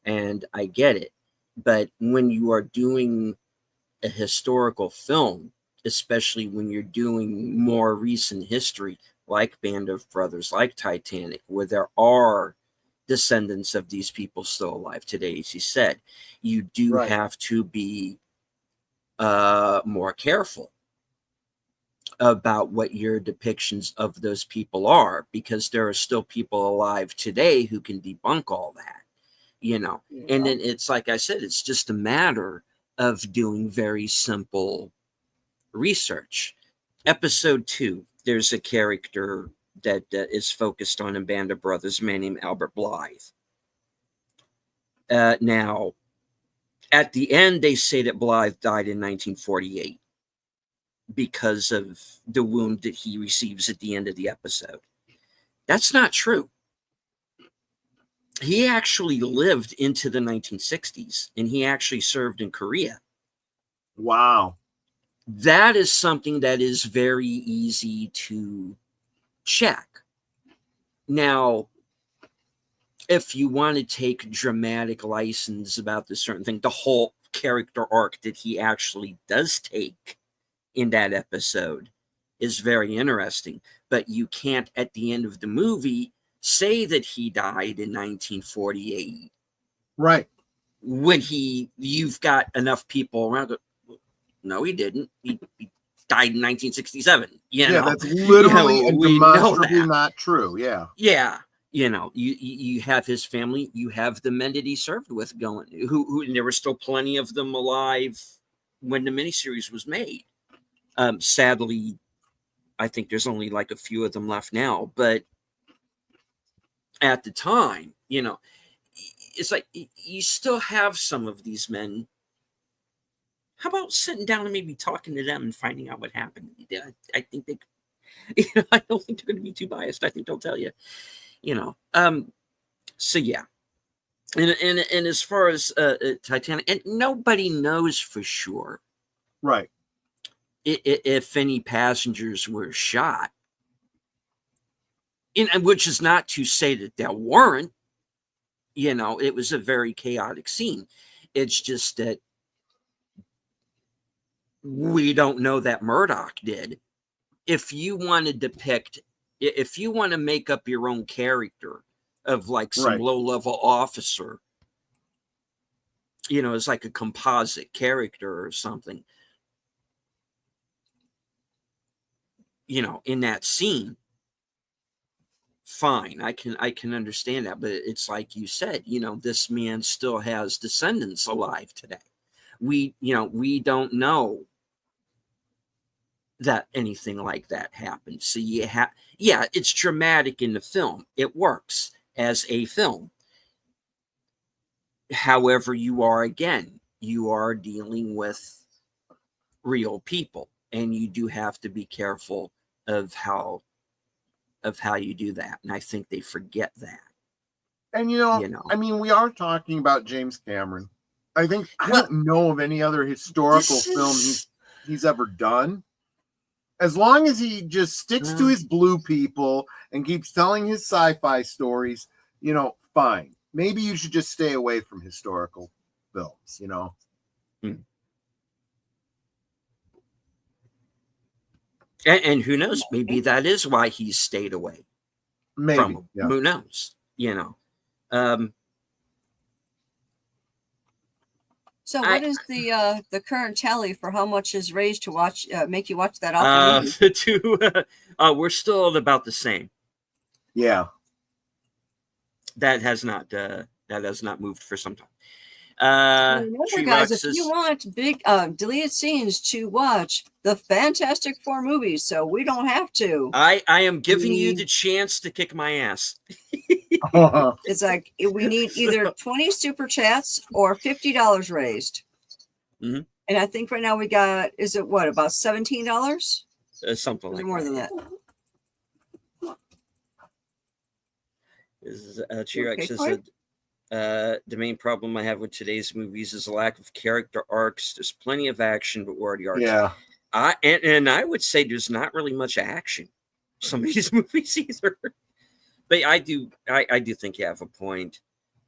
S1: and I get it. But when you are doing a historical film, especially when you're doing more recent history, like Band of Brothers, like Titanic, where there are descendants of these people still alive today, as you said, you do have to be more careful about what your depictions of those people are, because there are still people alive today who can debunk all that, and then it's like I said, it's just a matter of doing very simple research. Episode 2, there's a character that is focused on in Band of Brothers, a man named Albert Blythe. Now, at the end, they say that Blythe died in 1948 because of the wound that he receives at the end of the episode. That's not true. He actually lived into the 1960s, and he actually served in Korea.
S3: Wow.
S1: That is something that is very easy to check. Now, if you want to take dramatic license about this certain thing, the whole character arc that he actually does take in that episode is very interesting. But you can't, at the end of the movie, say that he died in 1948.
S3: Right.
S1: When you've got enough people around it. No, he didn't. He died in 1967.
S3: That's literally and demonstrably
S1: that.
S3: Not true. Yeah.
S1: Yeah. You have his family, you have the men that he served with going, who and there were still plenty of them alive when the miniseries was made. Sadly, I think there's only like a few of them left now, but at the time, it's like you still have some of these men. How about sitting down and maybe talking to them and finding out what happened? I think I don't think they're going to be too biased. I think they'll tell you, So yeah, and as far as Titanic, and nobody knows for sure,
S3: right,
S1: if any passengers were shot. And which is not to say that there weren't. It was a very chaotic scene. It's just that we don't know that Murdoch did. If you want to make up your own character of like some low-level officer, it's like a composite character or something, in that scene, fine, I can understand that. But it's like you said, this man still has descendants alive today. We don't know that anything like that happened. So yeah, it's dramatic in the film. It works as a film. However, you are, again, you are dealing with real people, and you do have to be careful of how you do that. And I think they forget that.
S3: And I mean, we are talking about James Cameron. I don't know of any other historical film he's ever done. As long as he just sticks to his blue people and keeps telling his sci-fi stories, fine. Maybe you should just stay away from historical films,
S1: And who knows? Maybe that is why he's stayed away from them.
S3: Yeah.
S1: Who knows?
S2: So what is the current tally for how much is raised to watch make you watch that awful movie?
S1: We're still at about the same.
S3: Yeah.
S1: That has not moved for some time.
S2: Remember, guys, if you want big deleted scenes to watch the Fantastic Four movies, so we don't have to.
S1: I am giving you the chance to kick my ass.
S2: It's like we need either 20 super chats or $50 raised.
S1: Mm-hmm.
S2: And I think right now we got, is it what, about $17?
S1: Something like
S2: more than that.
S1: This is T-Rex says the main problem I have with today's movies is a lack of character arcs. There's plenty of action, but where are the arcs?
S3: Yeah.
S1: And I would say there's not really much action in some of these movies either. But I do think you have a point.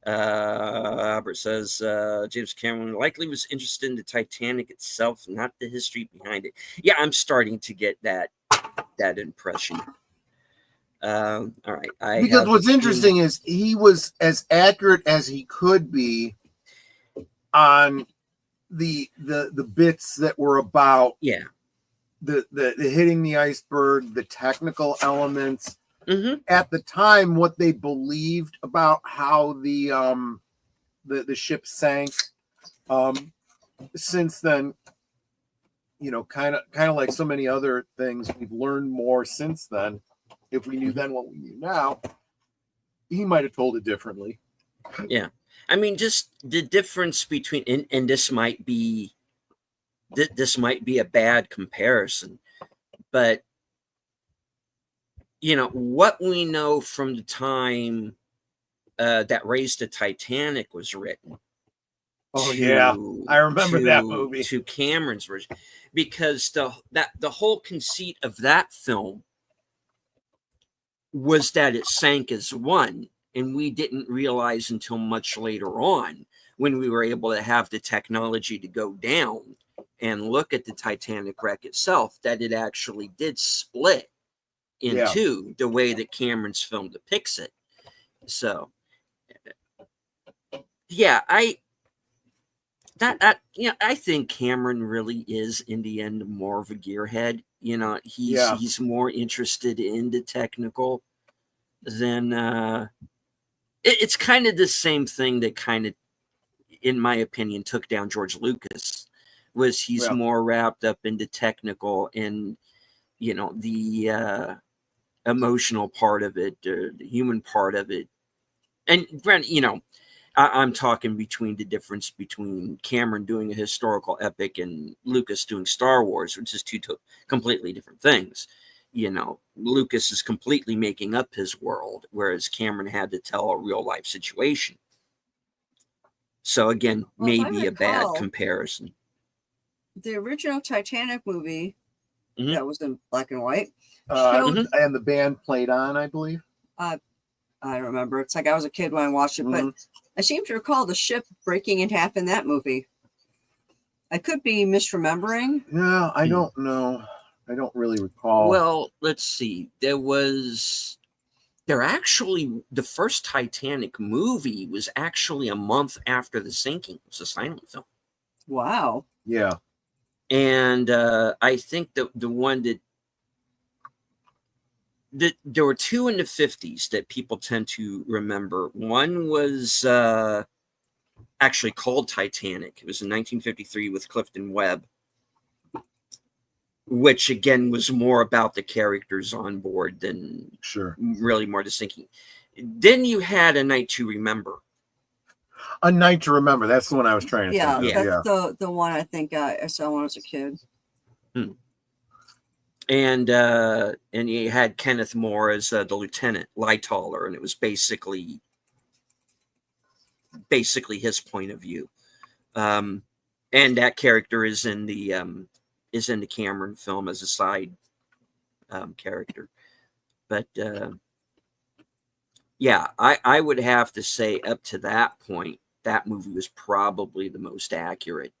S1: Albert says James Cameron likely was interested in the Titanic itself, not the history behind it. Yeah, I'm starting to get that impression. All right.
S3: Because what's interesting is he was as accurate as he could be on the bits that were about the hitting the iceberg, the technical elements.
S1: Mm-hmm.
S3: At the time, what they believed about how the ship sank. Since then, kind of like so many other things, we've learned more since then. If we knew then what we knew now, he might have told it differently.
S1: Yeah, I mean, just the difference between and this might be a bad comparison, but what we know from the time that Race the Titanic was written.
S3: I remember that movie.
S1: To Cameron's version, because the whole conceit of that film was that it sank as one, and we didn't realize until much later on when we were able to have the technology to go down and look at the Titanic wreck itself that it actually did split into the way that Cameron's film depicts it. So, yeah, I think Cameron really is in the end more of a gearhead. He's more interested in the technical than it's kind of the same thing that kind of, in my opinion, took down George Lucas. Was he's more wrapped up into technical and the emotional part of it, the human part of it. And I'm talking between the difference between Cameron doing a historical epic and Lucas doing Star Wars, which is two completely different things. Lucas is completely making up his world, whereas Cameron had to tell a real life situation. So again, maybe a bad comparison.
S2: The original Titanic movie that was in black and white.
S3: And the band played on, I believe.
S2: I don't remember. It's like I was a kid when I watched it, but I seem to recall the ship breaking in half in that movie. I could be misremembering.
S3: Yeah, I don't know. I don't really recall.
S1: Well, let's see. The first Titanic movie was actually a month after the sinking. It was a silent film.
S2: Wow.
S3: Yeah.
S1: And I think the one that there were two in the 50s that people tend to remember. One was actually called Titanic. It was in 1953 with Clifton Webb, which again was more about the characters on board than really more the sinking. Then you had A Night to Remember,
S3: A Night to Remember. That's the one I was trying to
S2: Yeah,
S3: think
S2: that's
S3: of.
S2: the one I think I saw when I was a kid.
S1: And you had Kenneth Moore as the Lieutenant Lightaller, and it was basically his point of view. And that character is in the Cameron film as a side character. But yeah, I would have to say up to that point, that movie was probably the most accurate.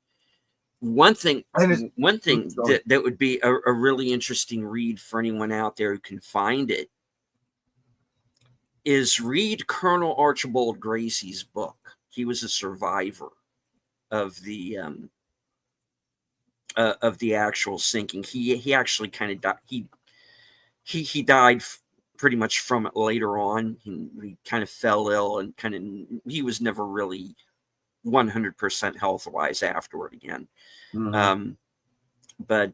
S1: One thing that would be a really interesting read for anyone out there who can find it is read Colonel Archibald Gracie's book. He was a survivor of the actual sinking. He actually kind of died. He died pretty much from it later on. He kind of fell ill and he was never really 100% health wise afterward again. But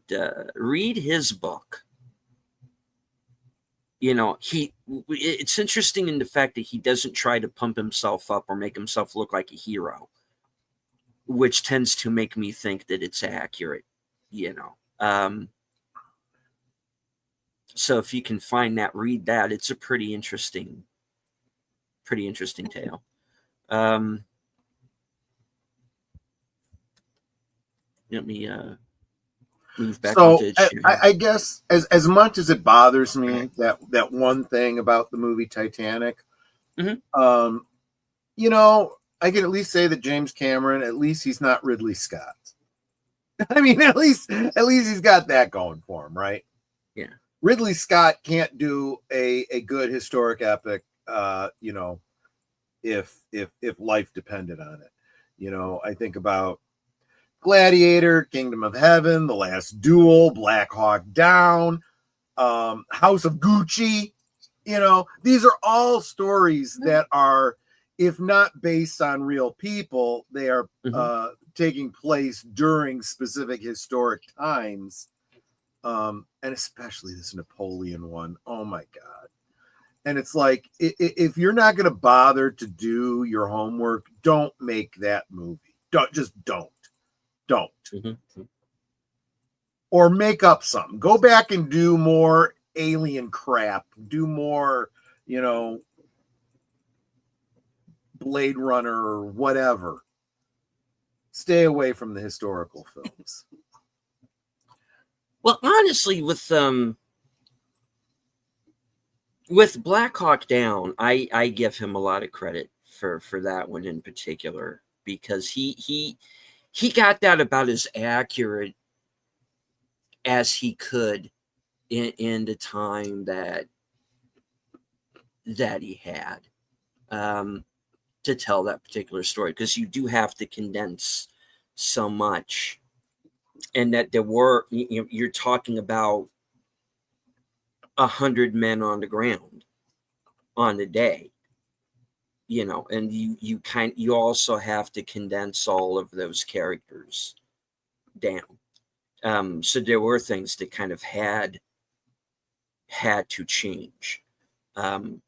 S1: read his book. It's interesting in the fact that he doesn't try to pump himself up or make himself look like a hero, which tends to make me think that it's accurate, so if you can find that, read that. It's a pretty interesting tale. Let me move back.
S3: So I guess as much as it bothers me that one thing about the movie Titanic, I can at least say that James Cameron, at least he's not Ridley Scott. I mean, at least he's got that going for him, right?
S1: Yeah.
S3: Ridley Scott can't do a good historic epic, if life depended on it. I think about Gladiator, Kingdom of Heaven, The Last Duel, Black Hawk Down, House of Gucci. These are all stories that are, if not based on real people, they are taking place during specific historic times. And especially this Napoleon one. Oh my God. And it's like, if you're not going to bother to do your homework, don't make that movie. Don't. Or make up something. Go back and do more alien crap. Do more, Blade Runner or whatever. Stay away from the historical films.
S1: Well, honestly, with Black Hawk Down, I give him a lot of credit for that one in particular, because he got that about as accurate as he could in the time that he had to tell that particular story, because you do have to condense so much. And that there were, you're talking about 100 men on the ground on the day, and you also have to condense all of those characters down. So there were things that kind of had to change. Some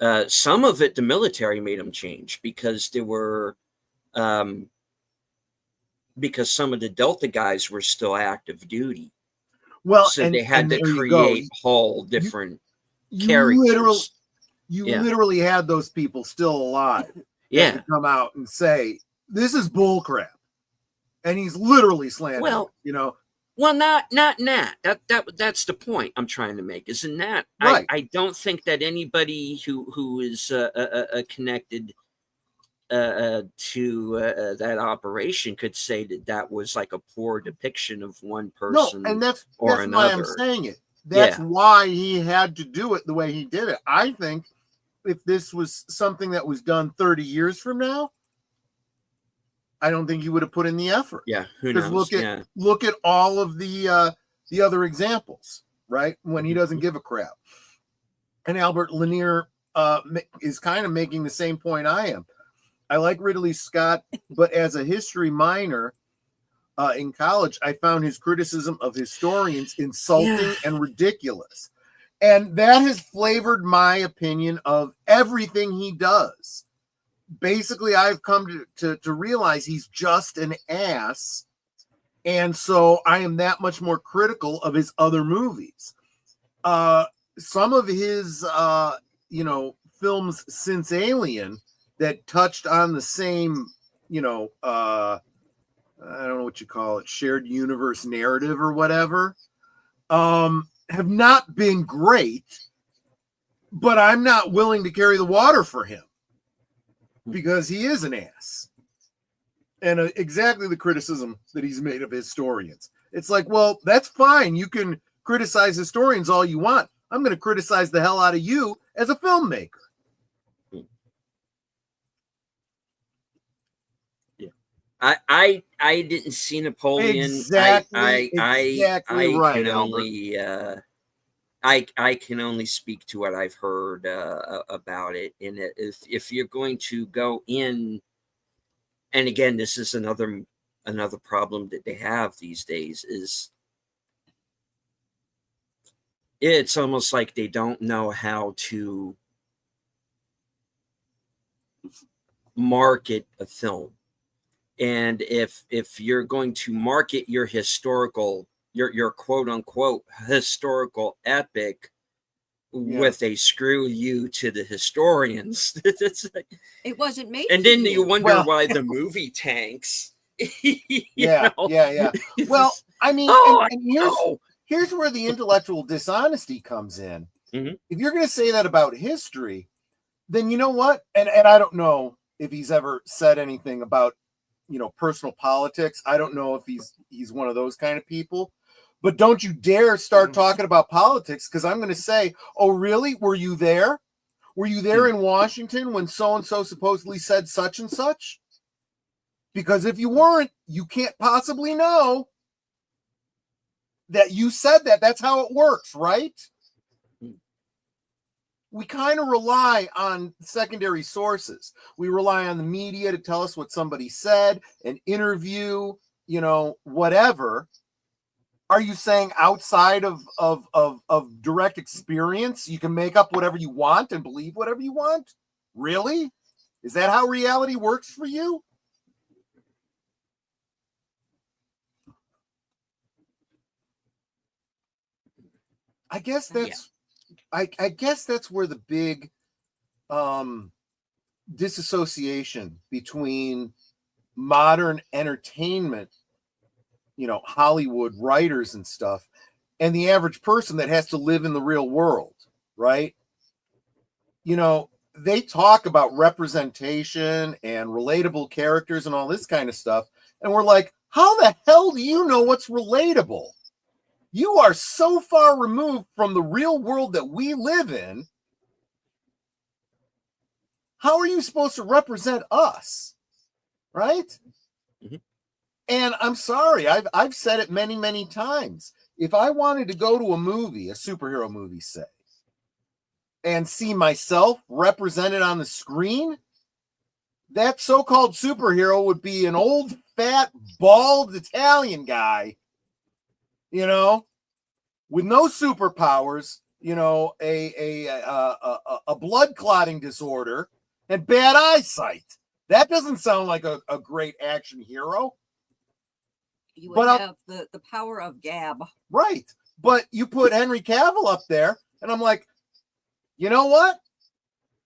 S1: of it, the military made them change, because there were, because some of the Delta guys were still active duty.
S3: Well,
S1: so they had to create whole different characters.
S3: Literally had those people still alive.
S1: Yeah.
S3: To come out and say, this is bullcrap. And he's literally slandering,
S1: Well, not that. That's the point I'm trying to make. Isn't that?
S3: Right.
S1: I don't think that anybody who is connected to that operation could say that was like a poor depiction of one person.
S3: No, and that's
S1: another.
S3: Why I'm saying it. That's why he had to do it the way he did it. I think if this was something that was done 30 years from now, I don't think he would have put in the effort.
S1: Yeah, who knows?
S3: Look at all of the other examples, right? When he doesn't give a crap. And Albert Lanier is kind of making the same point I am. I like Ridley Scott, but as a history minor in college, I found his criticism of historians insulting and ridiculous. And that has flavored my opinion of everything he does. basically I've come to realize he's just an ass. And so I am that much more critical of his other movies. Some of his, films since Alien that touched on the same, I don't know what you call it, shared universe narrative or whatever, have not been great, but I'm not willing to carry the water for him because he is an ass. And exactly the criticism that he's made of historians. It's like, well, that's fine. You can criticize historians all you want. I'm going to criticize the hell out of you as a filmmaker.
S1: Yeah, I didn't see Napoleon.
S3: Exactly
S1: I
S3: right,
S1: can
S3: Albert.
S1: only I can only speak to what I've heard about it. And if you're going to go in, and again, this is another problem that they have these days, is it's almost like they don't know how to market a film. And if you're going to market your historical, your quote unquote historical epic with a screw you to the historians, it's like,
S2: It wasn't made.
S1: and
S2: for
S1: then you wonder
S3: Well-
S1: why the movie tanks.
S3: Yeah. Well, I mean, and here's where the intellectual dishonesty comes in.
S1: Mhm.
S3: If you're going to say that about history, then you know what? And I don't know if he's ever said anything about, personal politics. I don't know if he's one of those kind of people. But don't you dare start talking about politics, because I'm going to say, oh, really? Were you there? Were you there in Washington when so-and-so supposedly said such and such? Because if you weren't, you can't possibly know that you said that. That's how it works, right? We kind of rely on secondary sources. We rely on the media to tell us what somebody said, an interview, whatever. Are you saying outside of direct experience, you can make up whatever you want and believe whatever you want? Really? Is that how reality works for you? I guess that's I guess that's where the big disassociation between modern entertainment, Hollywood writers and stuff, and the average person that has to live in the real world, right? They talk about representation and relatable characters and all this kind of stuff, and we're like, how the hell do you know what's relatable? You are so far removed from the real world that we live in. How are you supposed to represent us? Right?
S1: Mm-hmm.
S3: And I'm sorry, I've said it many, many times. If I wanted to go to a movie, a superhero movie, say, and see myself represented on the screen, that so-called superhero would be an old, fat, bald Italian guy, with no superpowers, a blood clotting disorder and bad eyesight. That doesn't sound like a great action hero.
S2: You would have the power of gab.
S3: Right. But you put Henry Cavill up there, and I'm like, you know what?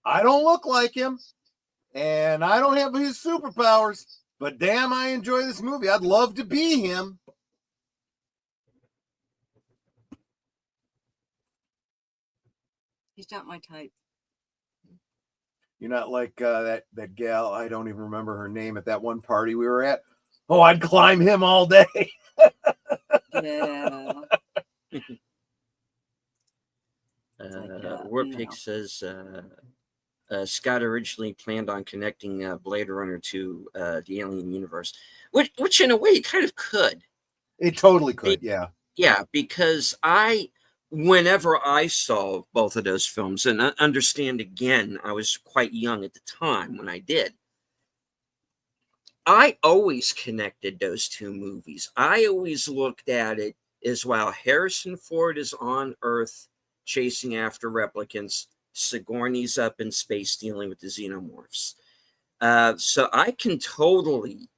S3: I don't look like him, and I don't have his superpowers, but damn, I enjoy this movie. I'd love to be him.
S2: He's not my type.
S3: You're not like that gal, I don't even remember her name, at that one party we were at. Oh, I'd climb him all day.
S2: Yeah.
S1: Warpig says Scott originally planned on connecting Blade Runner to the Alien universe, which in a way it kind of could.
S3: It totally could, yeah.
S1: Yeah, because whenever I saw both of those films, and I understand again, I was quite young at the time when I did, I always connected those two movies. I always looked at it as, while Harrison Ford is on Earth chasing after replicants, Sigourney's up in space dealing with the xenomorphs. So I can totally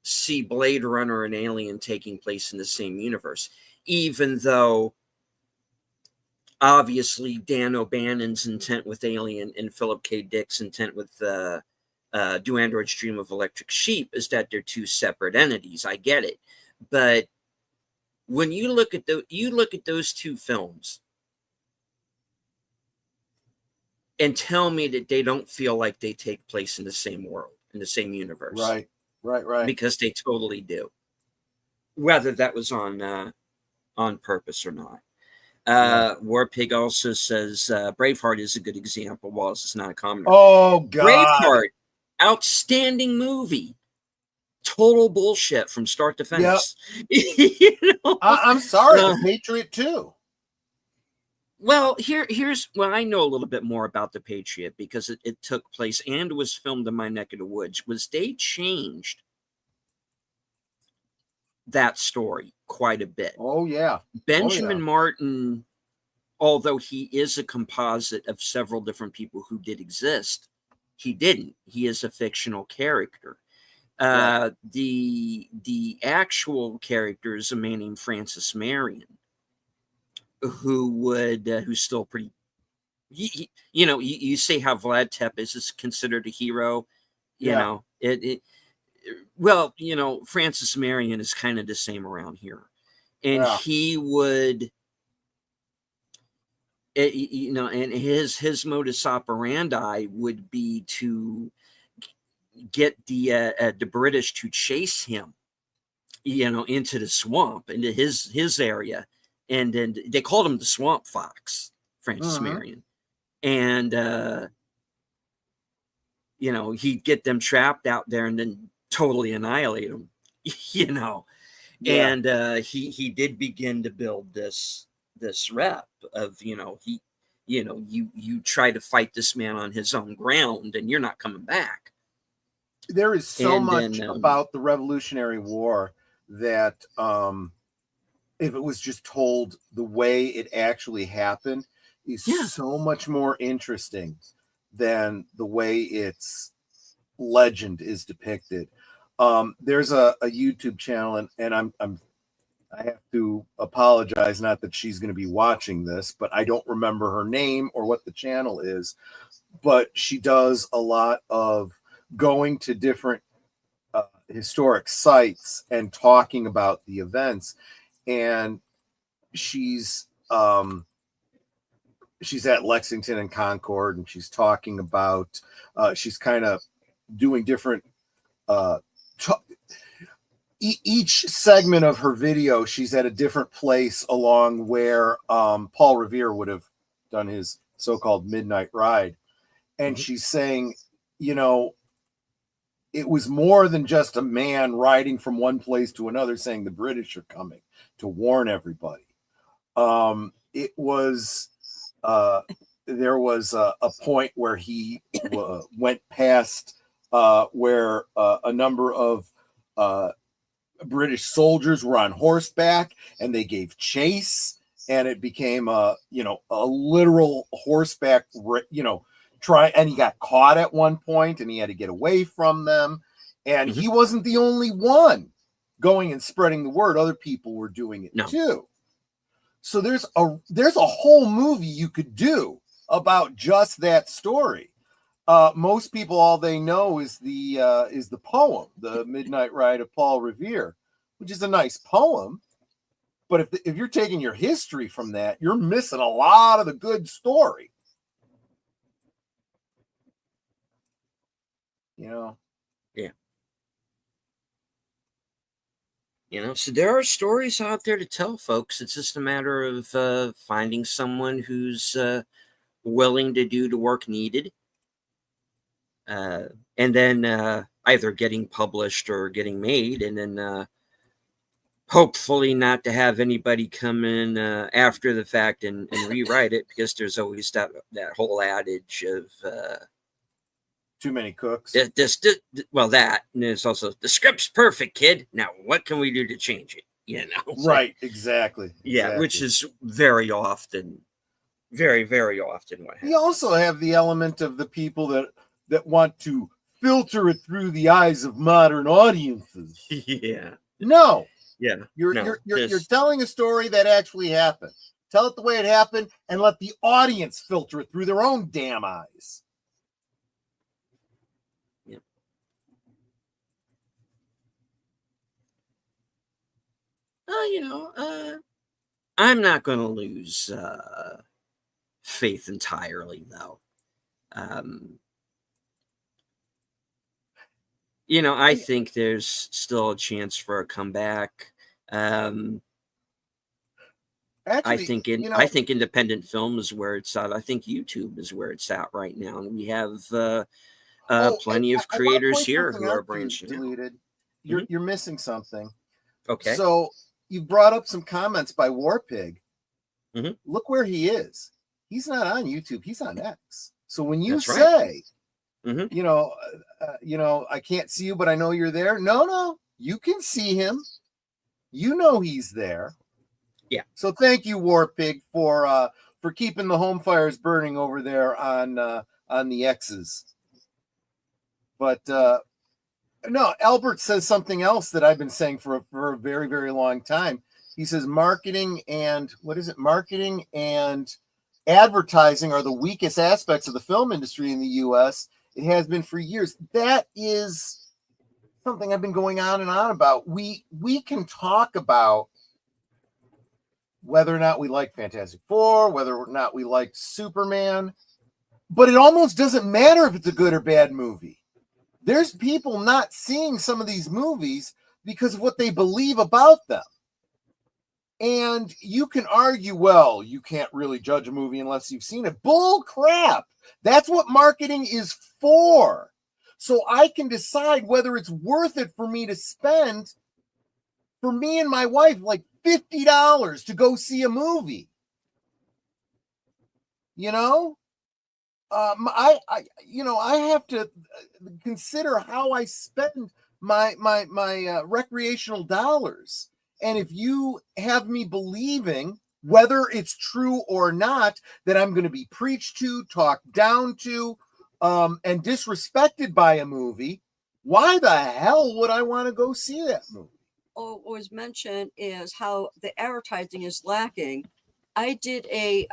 S1: see Blade Runner and Alien taking place in the same universe, even though obviously Dan O'Bannon's intent with Alien and Philip K. Dick's intent with Do Androids Dream of Electric Sheep is that they're two separate entities. I get it, but when you look at those two films and tell me that they don't feel like they take place in the same world, in the same universe,
S3: Right.
S1: because they totally do, whether that was on purpose or not. Warpig also says Braveheart is a good example. Wallace is not a commoner.
S3: Oh God,
S1: Braveheart, outstanding movie. Total bullshit from start to finish.
S3: Yep. I'm sorry, The Patriot too.
S1: Well, here's I know a little bit more about The Patriot because it took place and was filmed in my neck of the woods. Was they changed that story quite a bit.
S3: Oh yeah.
S1: Benjamin Martin, although he is a composite of several different people who did exist, he didn't. He is a fictional character. The actual character is a man named Francis Marion, who's still pretty. You say how Vlad Tepes is considered a hero. You know well, Francis Marion is kind of the same around here, and he would. And his modus operandi would be to get the British to chase him, into the swamp, into his area, and then they called him the Swamp Fox, Francis Marion, and he'd get them trapped out there and then totally annihilate them, and he did begin to build this rep of you try to fight this man on his own ground and you're not coming back.
S3: There is so much about the Revolutionary War that if it was just told the way it actually happened is so much more interesting than the way its legend is depicted. There's a YouTube channel, and I have to apologize, not that she's going to be watching this, but I don't remember her name or what the channel is, but she does a lot of going to different historic sites and talking about the events. And she's at Lexington and Concord, and she's talking about, she's kind of doing different, each segment of her video, she's at a different place along where Paul Revere would have done his so-called midnight ride. And she's saying, it was more than just a man riding from one place to another saying the British are coming to warn everybody. It was, there was a point where he went past where a number of British soldiers were on horseback and they gave chase, and it became a literal horseback, and he got caught at one point and he had to get away from them. And he wasn't the only one going and spreading the word. Other people were doing it too. So there's a whole movie you could do about just that story. Most people, all they know is the poem, The Midnight Ride of Paul Revere, which is a nice poem. But if you're taking your history from that, you're missing a lot of the good story.
S1: Yeah. So there are stories out there to tell, folks. It's just a matter of finding someone who's willing to do the work needed, and then either getting published or getting made, and then hopefully not to have anybody come in after the fact and rewrite it, because there's always that whole adage of
S3: too many cooks.
S1: And there's also the script's perfect, kid. Now what can we do to change it?
S3: Right, exactly.
S1: Which is very often what happens.
S3: You also have the element of the people that want to filter it through the eyes of modern audiences.
S1: Yeah.
S3: No,
S1: Yeah.
S3: you're
S1: No,
S3: you're telling a story that actually happened. Tell it the way it happened, and let the audience filter it through their own damn eyes.
S1: Yeah. I'm not going to lose faith entirely, though. I think there's still a chance for a comeback.
S3: Actually,
S1: I think independent film is where it's at. I think YouTube is where it's at right now, and we have plenty of
S3: I want to
S1: creators
S3: point
S1: here
S3: something
S1: who are
S3: out to you,
S1: branching out.
S3: Deleted.
S1: Mhm.
S3: You're missing something.
S1: Okay.
S3: So you brought up some comments by Warpig.
S1: Mhm.
S3: Look where he is. He's not on YouTube. He's on X. So when you
S1: That's right.
S3: say,
S1: Mhm.
S3: I can't see you, but I know you're there. No, you can see him. You know he's there.
S1: Yeah.
S3: So thank you, Warpig, for keeping the home fires burning over there on the X's. But no, Albert says something else that I've been saying for a very, very long time. He says marketing and advertising are the weakest aspects of the film industry in the U.S. It has been for years. That is something I've been going on and on about. We can talk about whether or not we like Fantastic Four, whether or not we like Superman, but it almost doesn't matter if it's a good or bad movie. There's people not seeing some of these movies because of what they believe about them. And you can argue, well, you can't really judge a movie unless you've seen it. Bull crap. That's what marketing is for. So I can decide whether it's worth it for me to spend, for me and my wife, like $50 to go see a movie. I have to consider how I spend my recreational dollars. And if you have me believing, whether it's true or not, that I'm going to be preached to, talked down to, and disrespected by a movie, why the hell would I want to go see that movie?
S2: What was mentioned is how the advertising is lacking. I did a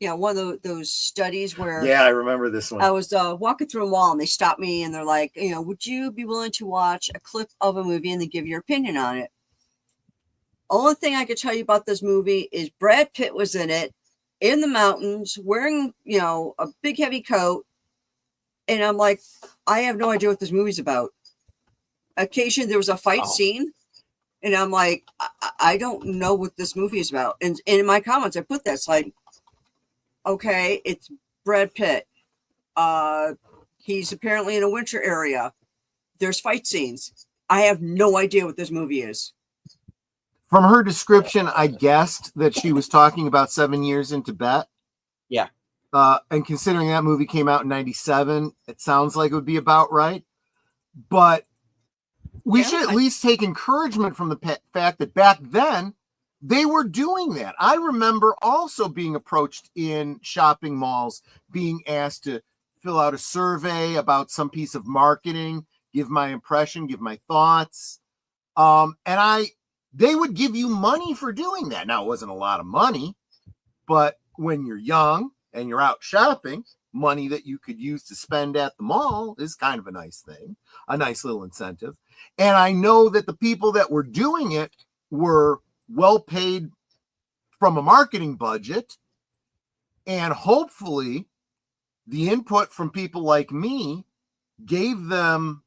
S2: one of those studies where
S3: I remember this one.
S2: I was walking through a mall and they stopped me and they're like, would you be willing to watch a clip of a movie and then give your opinion on it? Only thing I could tell you about this movie is Brad Pitt was in it, in the mountains, wearing a big heavy coat, and I'm like, I have no idea what this movie's about. Occasionally there was a fight scene, and I'm like, I don't know what this movie is about. And in my comments, I put that. It's like, okay, it's Brad Pitt. He's apparently in a winter area. There's fight scenes. I have no idea what this movie is.
S3: From her description, I guessed that she was talking about 7 years in Tibet.
S1: Yeah.
S3: And considering that movie came out in 97, it sounds like it would be about right. But we should at least take encouragement from the fact that back then they were doing that. I remember also being approached in shopping malls, being asked to fill out a survey about some piece of marketing, give my impression, give my thoughts. They would give you money for doing that. Now, it wasn't a lot of money, but when you're young and you're out shopping, money that you could use to spend at the mall is kind of a nice thing, a nice little incentive. And I know that the people that were doing it were well paid from a marketing budget. And hopefully the input from people like me gave them,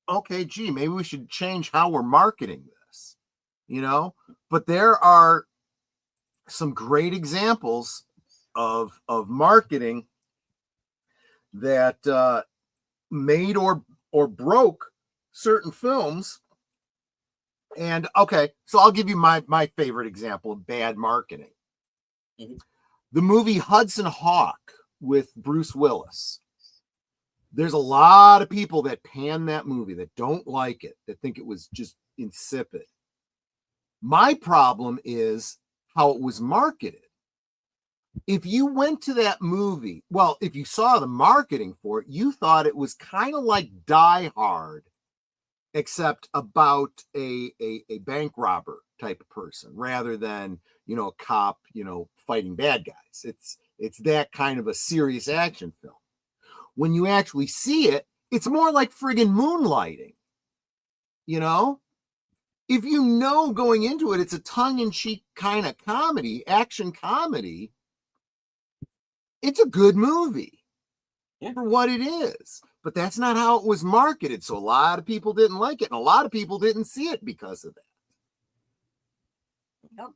S3: okay, gee, maybe we should change how we're marketing this, but there are some great examples of marketing that made or broke certain films. And okay, so I'll give you my favorite example of bad marketing.
S1: Mhm.
S3: The movie Hudson Hawk with Bruce Willis. There's a lot of people that pan that movie, that don't like it, that think it was just insipid. My problem is how it was marketed. if you went to that movie, well, if you saw the marketing for it, you thought it was kind of like Die Hard, except about a bank robber type of person rather than, you know, a cop, you know, fighting bad guys. It's that kind of a serious action film. When you actually see it, it's more like friggin' moonlighting, you know? If you know going into it, it's a tongue-in-cheek kind of comedy, action comedy, it's a good movie for what it is. But that's not how it was marketed. So a lot of people didn't like it, and a lot of people didn't see it because of that.
S2: Yep.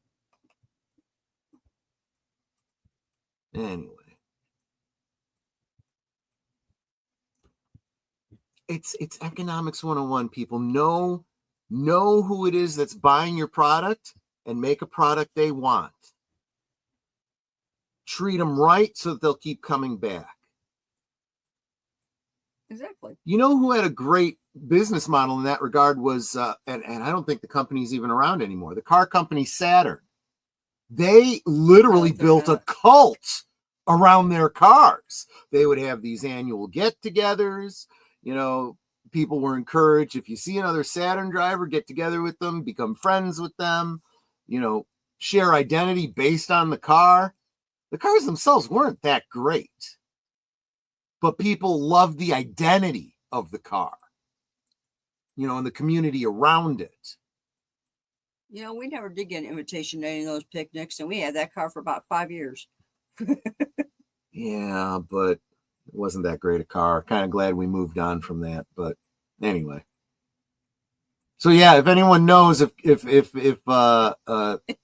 S3: Anyway. It's economics 101, people. Know who it is that's buying your product and make a product they want. Treat them right so that they'll keep coming back.
S2: Exactly.
S3: You know who had a great business model in that regard was, and I don't think the company's even around anymore, the car company Saturn. They literally built a cult around their cars. They would have these annual get-togethers. You know, people were encouraged, if you see another Saturn driver, get together with them, become friends with them, you know, share identity based on the car. The cars themselves weren't that great, but people loved the identity of the car, you know, and the community around it.
S2: You know, we never did get an invitation to any of those picnics, and we had that car for about 5 years.
S3: Yeah, but it wasn't that great a car. Kind of glad we moved on from that, but anyway. So yeah, if anyone knows if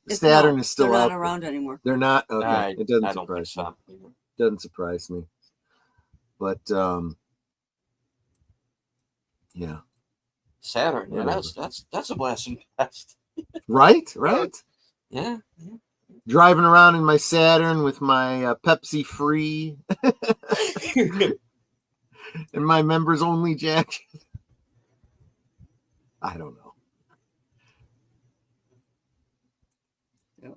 S3: Saturn is still
S2: they're
S3: out,
S2: not around anymore.
S3: They're not. Okay, it doesn't
S1: I don't think
S3: surprise me.
S1: so.
S3: Doesn't surprise me. But yeah,
S1: Saturn. Yeah,
S3: Whatever.
S1: that's a blessing past.
S3: right.
S1: Yeah.
S3: Driving around in my Saturn with my Pepsi Free and my members only jacket. I don't know.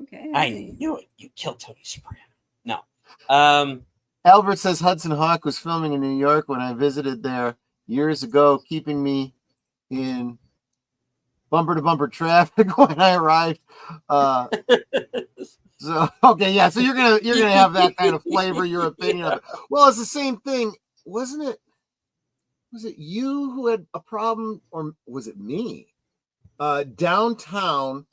S2: Okay.
S1: I knew it. You killed Tony Soprano. No.
S3: Albert says Hudson Hawk was filming in New York when I visited there years ago, keeping me in bumper to bumper traffic when I arrived. So okay, yeah. So you're gonna have that kind of flavor, your opinion of it. Well, it's the same thing, wasn't it? Was it you who had a problem, or was it me? Downtown,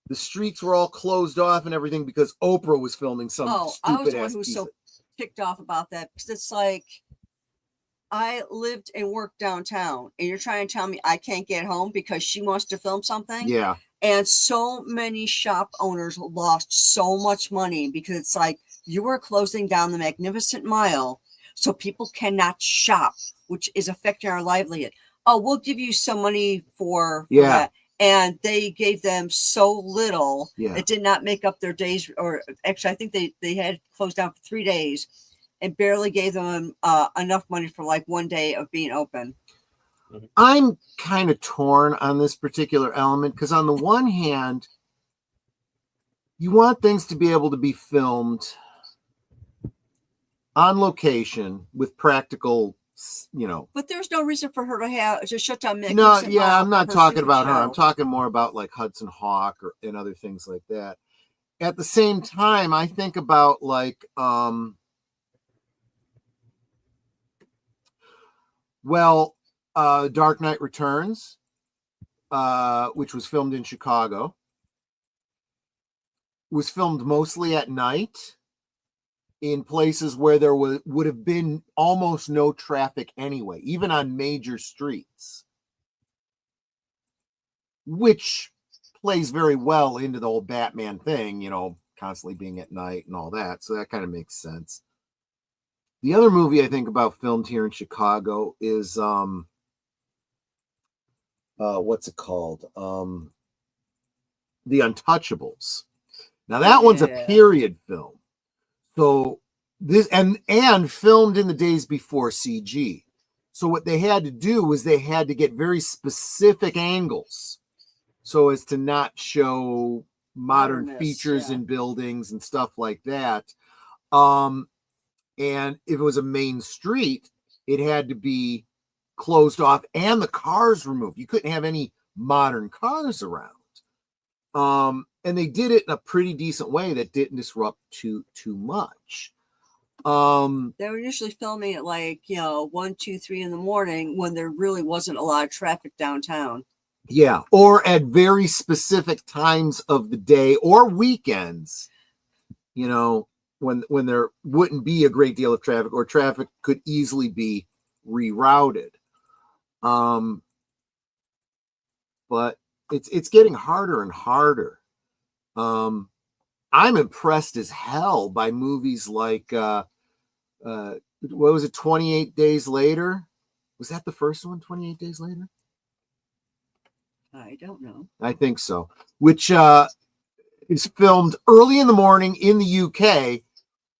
S3: the streets were all closed off and everything because Oprah was filming some stupid
S2: I was the one
S3: ass
S2: who was
S3: piece
S2: so ticked off about that, because it's like, I lived and worked downtown, and you're trying to tell me I can't get home because she wants to film something?
S3: Yeah.
S2: And so many shop owners lost so much money because it's like, you were closing down the Magnificent Mile so people cannot shop, which is affecting our livelihood. Oh, we'll give you some money for that. And they gave them so little, it did not make up their days. Or actually, I think they had closed down for 3 days and barely gave them enough money for like 1 day of being open.
S3: I'm kind of torn on this particular element because on the one hand, you want things to be able to be filmed on location with practical, you know.
S2: But there's no reason for her to shut down.
S3: No, yeah, I'm not talking about her. I'm talking more about like Hudson Hawk and other things like that. At the same time, I think about like, Dark Knight Returns, which was filmed in Chicago, was filmed mostly at night in places where there would have been almost no traffic anyway, even on major streets, which plays very well into the whole Batman thing, you know, constantly being at night and all that. So that kind of makes sense. The other movie I think about filmed here in Chicago is what's it called? The Untouchables. Now that one's a period film. So this and filmed in the days before CG. So what they had to do was they had to get very specific angles so as to not show modern features in buildings and stuff like that. And if it was a main street, it had to be closed off and the cars removed. You couldn't have any modern cars around. And they did it in a pretty decent way that didn't disrupt too much.
S2: They were usually filming at 1, 2, 3 in the morning when there really wasn't a lot of traffic downtown.
S3: Yeah, or at very specific times of the day or weekends, when there wouldn't be a great deal of traffic or traffic could easily be rerouted. But it's getting harder and harder. I'm impressed as hell by movies like what was it, 28 Days Later? Was that the first one, 28 Days Later?
S2: I don't know.
S3: I think so. Which is filmed early in the morning in the UK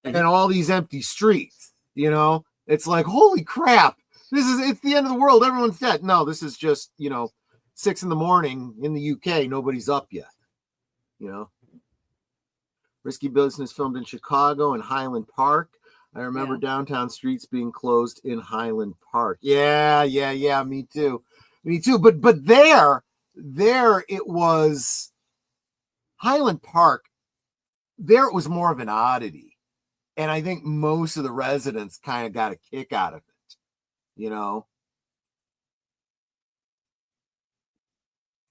S3: and all these empty streets. It's like, holy crap, it's the end of the world. Everyone's dead. No, this is just 6 in the morning in the UK. Nobody's up yet. Risky Business filmed in Chicago and Highland Park. I remember downtown streets being closed in Highland Park. Yeah. Me too. But there it was Highland Park. There it was more of an oddity. And I think most of the residents kind of got a kick out of it,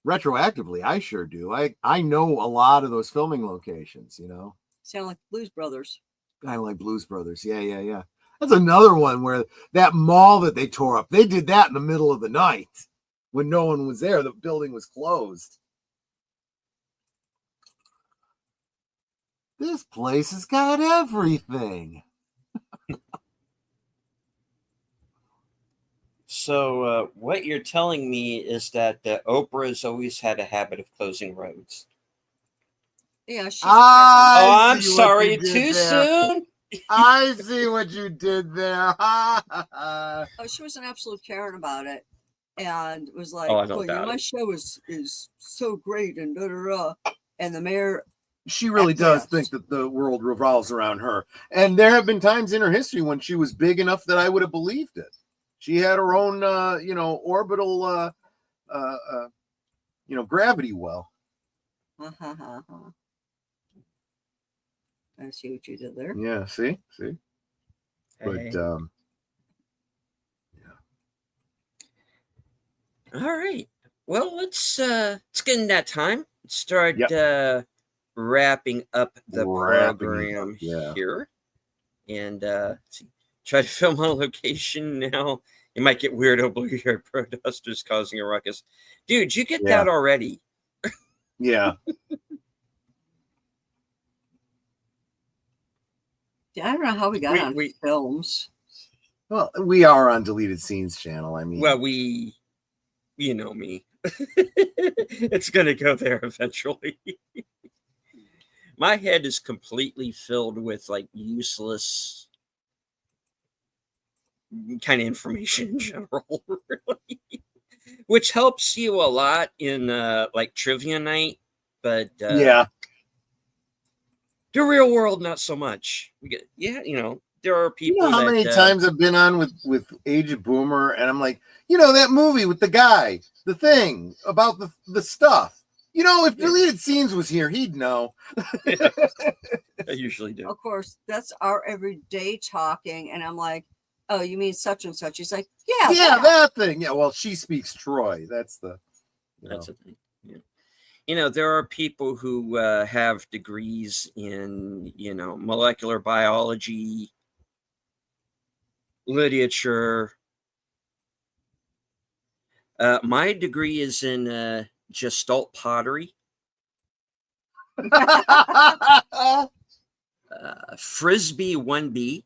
S3: Retroactively, I sure do. I know a lot of those filming locations,
S2: Sound like Blues Brothers.
S3: Kind of like Blues Brothers. Yeah. That's another one where that mall that they tore up, they did that in the middle of the night when no one was there. The building was closed. This place has got everything.
S1: So what you're telling me is that Oprah's always had a habit of closing roads.
S2: Yeah, she's
S1: I'm sorry, too soon?
S3: I see what you did there.
S2: She was an absolute Karen about it. And was like, my show is so great and da-da-da. And the mayor...
S3: She really does think that the world revolves around her. And there have been times in her history when she was big enough that I would have believed it. She had her own, orbital, gravity well.
S2: I see what you did there.
S3: Yeah, see? But,
S1: yeah. All right. Well, let's get in that time. Start wrapping up the program here. And try to film on location now. You might get weirdo blue-haired protesters causing a ruckus. Dude, you get that already.
S3: Yeah.
S2: I don't know how we got on films.
S3: Well, we are on Deleted Scenes channel. I mean,
S1: well, you know me. It's going to go there eventually. My head is completely filled with useless kind of information in general, really. Which helps you a lot in trivia night, but the real world not so much. We get there are people.
S3: How many times I've been on with Age of Boomer, and I'm like, that movie with the guy, the thing about the stuff. If Deleted Scenes was here, he'd know.
S1: I usually do.
S2: Of course, that's our everyday talking, and I'm like, oh, you mean such and such? He's like,
S3: that thing. Yeah, well, she speaks Troy. That's the
S1: thing. Yeah. There are people who have degrees in, molecular biology, literature. My degree is in Gestalt pottery. Frisbee 1B.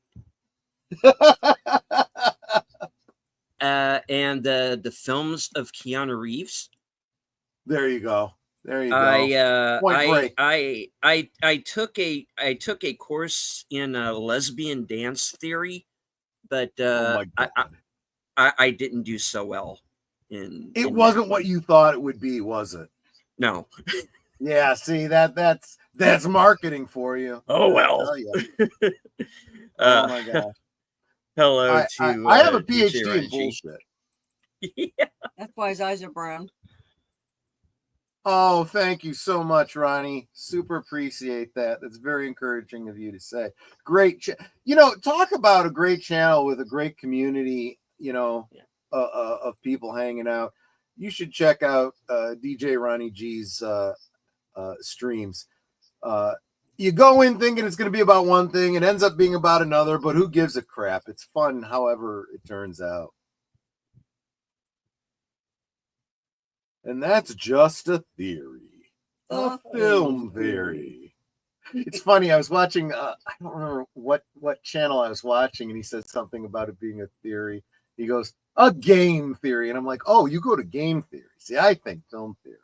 S1: And the films of Keanu Reeves.
S3: There you go.
S1: I took a course in lesbian dance theory, but I didn't do so well in.
S3: It wasn't what you thought it would be, was it?
S1: No.
S3: Yeah, see that's marketing for you.
S1: Oh,
S3: I
S1: well.
S3: tell you. Oh my gosh.
S1: Hello
S3: I have a
S1: DJ
S3: PhD in
S1: Ronnie G.
S3: bullshit.
S1: Yeah.
S2: That's why his eyes are brown.
S3: Oh, thank you so much, Ronnie. Super appreciate that. That's very encouraging of you to say. Great, talk about a great channel with a great community. Of people hanging out. You should check out DJ Ronnie G's streams. You go in thinking it's going to be about one thing, it ends up being about another. But who gives a crap? It's fun, however it turns out. And that's just a theory. A film theory. It's funny. I was watching, I don't remember what channel I was watching, and he said something about it being a theory. He goes, a game theory. And I'm like, oh, you go to game theory. See, I think film theory.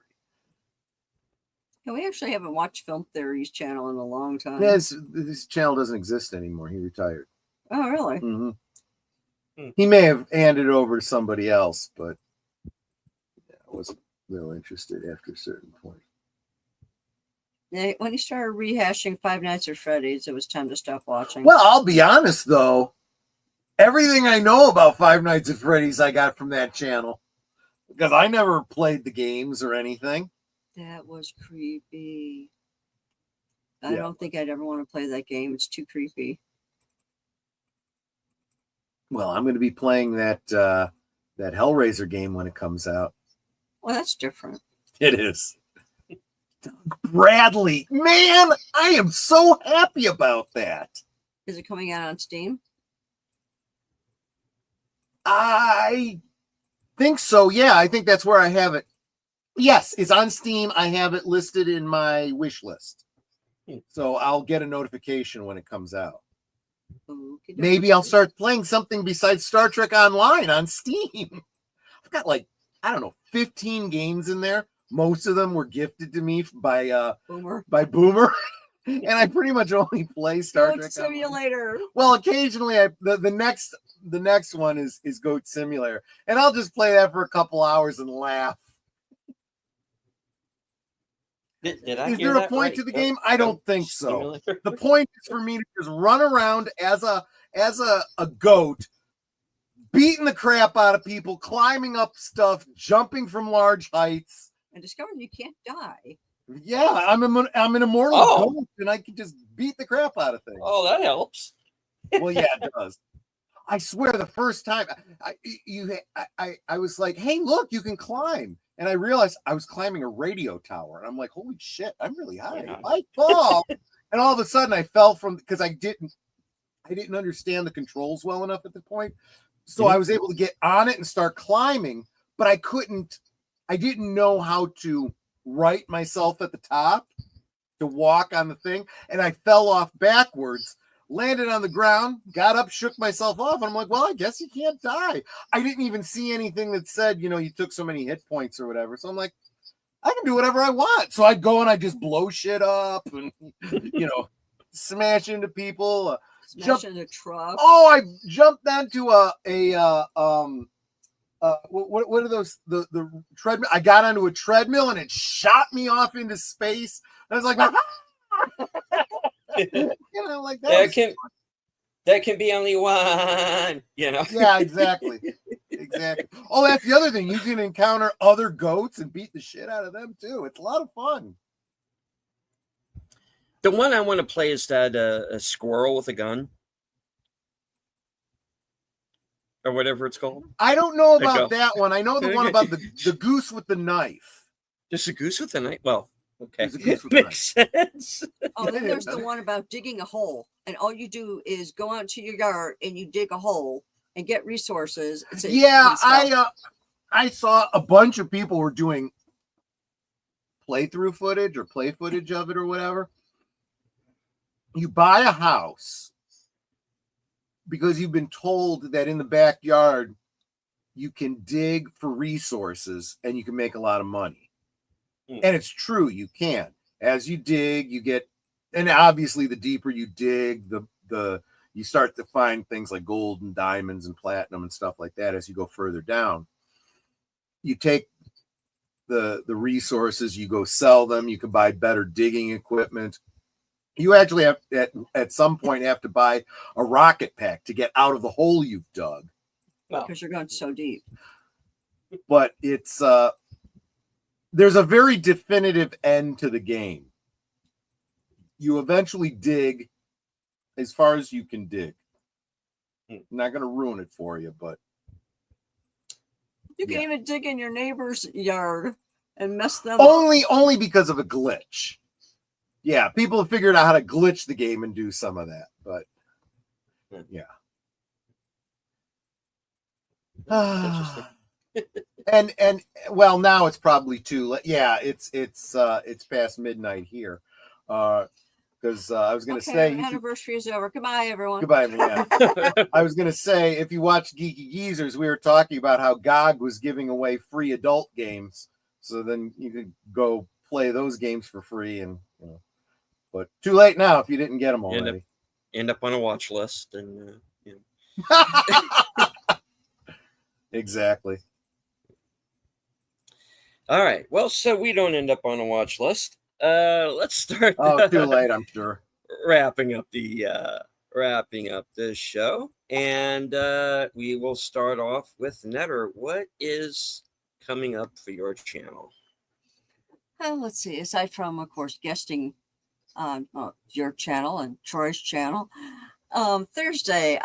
S2: Yeah, we actually haven't watched Film Theory's channel in a long time.
S3: This channel doesn't exist anymore. He retired.
S2: Oh, really?
S3: Mm-hmm. He may have handed it over to somebody else, but I wasn't real interested after a certain point.
S2: Yeah, when he started rehashing Five Nights at Freddy's, it was time to stop watching.
S3: Well, I'll be honest, though. Everything I know about Five Nights at Freddy's I got from that channel, because I never played the games or anything.
S2: That was creepy. I don't think I'd ever want to play that game. It's too creepy.
S3: Well, I'm going to be playing that Hellraiser game when it comes out.
S2: Well, that's different.
S3: It is. Doug Bradley. Man, I am so happy about that.
S2: Is it coming out on Steam?
S3: I think so. Yeah, I think that's where I have it. Yes, it's on Steam. I have it listed in my wish list. So I'll get a notification when it comes out.
S2: Okay.
S3: Maybe I'll start playing something besides Star Trek Online on Steam. I've got 15 games in there. Most of them were gifted to me by Boomer. And I pretty much only play Star Trek
S2: Simulator.
S3: Online. Well, occasionally the next one is Goat Simulator. And I'll just play that for a couple hours and laugh.
S1: Did I
S3: is
S1: hear
S3: there a
S1: that
S3: point
S1: right?
S3: to the game? I don't think so. The point is for me to just run around as a goat, beating the crap out of people, climbing up stuff, jumping from large heights,
S2: and discovering you can't die.
S3: Yeah, I'm an immortal goat, and I can just beat the crap out of things.
S1: Oh, that helps.
S3: Well, yeah, it does. I swear, the first time I was like, "Hey, look, you can climb," and I realized I was climbing a radio tower, and I'm like, "Holy shit, I'm really high!" Yeah. I fall, and all of a sudden, I fell from because I didn't understand the controls well enough at the point, so I was able to get on it and start climbing, but I couldn't. I didn't know how to right myself at the top to walk on the thing, and I fell off backwards. Landed on the ground, got up, shook myself off, and I'm like, well, I guess you can't die. I didn't even see anything that said, you took so many hit points or whatever. So I'm like, I can do whatever I want. So I go and I just blow shit up and, smash into people.
S2: Smash into a truck.
S3: Oh, I jumped onto what are those, the treadmill? I got onto a treadmill and it shot me off into space. I was like, like that.
S1: That can be only one,
S3: Yeah, exactly. Oh, that's the other thing. You can encounter other goats and beat the shit out of them too. It's a lot of fun.
S1: The one I want to play is that a squirrel with a gun. Or whatever it's called.
S3: I don't know about that one. I know the one about the goose with the knife.
S1: Just a goose with a knife? Well, okay.
S3: Makes
S1: sense.
S2: Oh, then there's the one about digging a hole. And all you do is go out to your yard and you dig a hole and get resources.
S3: Yeah, I saw a bunch of people were doing playthrough footage or play footage of it or whatever. You buy a house because you've been told that in the backyard you can dig for resources and you can make a lot of money. And it's true, you can. As you dig, you get, and obviously the deeper you dig, the you start to find things like gold and diamonds and platinum and stuff like that as you go further down. You take the resources. You go sell them. You can buy better digging equipment. You actually have at some point have to buy a rocket pack to get out of the hole you've dug.
S2: Because you're going so deep.
S3: But it's there's a very definitive end to the game. You eventually dig as far as you can dig. I'm not going to ruin it for you, but
S2: you can even dig in your neighbor's yard and mess them
S3: only because of a glitch. Yeah, people have figured out how to glitch the game and do some of that, but yeah. and well, now it's probably too late. Yeah, it's past midnight here. Because I was going to say,
S2: anniversary is over. Goodbye, everyone.
S3: Goodbye, everyone. Yeah. I was going to say, if you watch Geeky Geezers, we were talking about how GOG was giving away free adult games, so then you could go play those games for free, and but too late now if you didn't get them already.
S1: End up on a watch list, and
S3: Exactly.
S1: All right. Well, so we don't end up on a watch list. Let's start.
S3: Too late, I'm sure.
S1: Wrapping up the show, and we will start off with Netter. What is coming up for your channel?
S2: Let's see. Aside from, of course, guesting on your channel and Troy's channel, on Thursday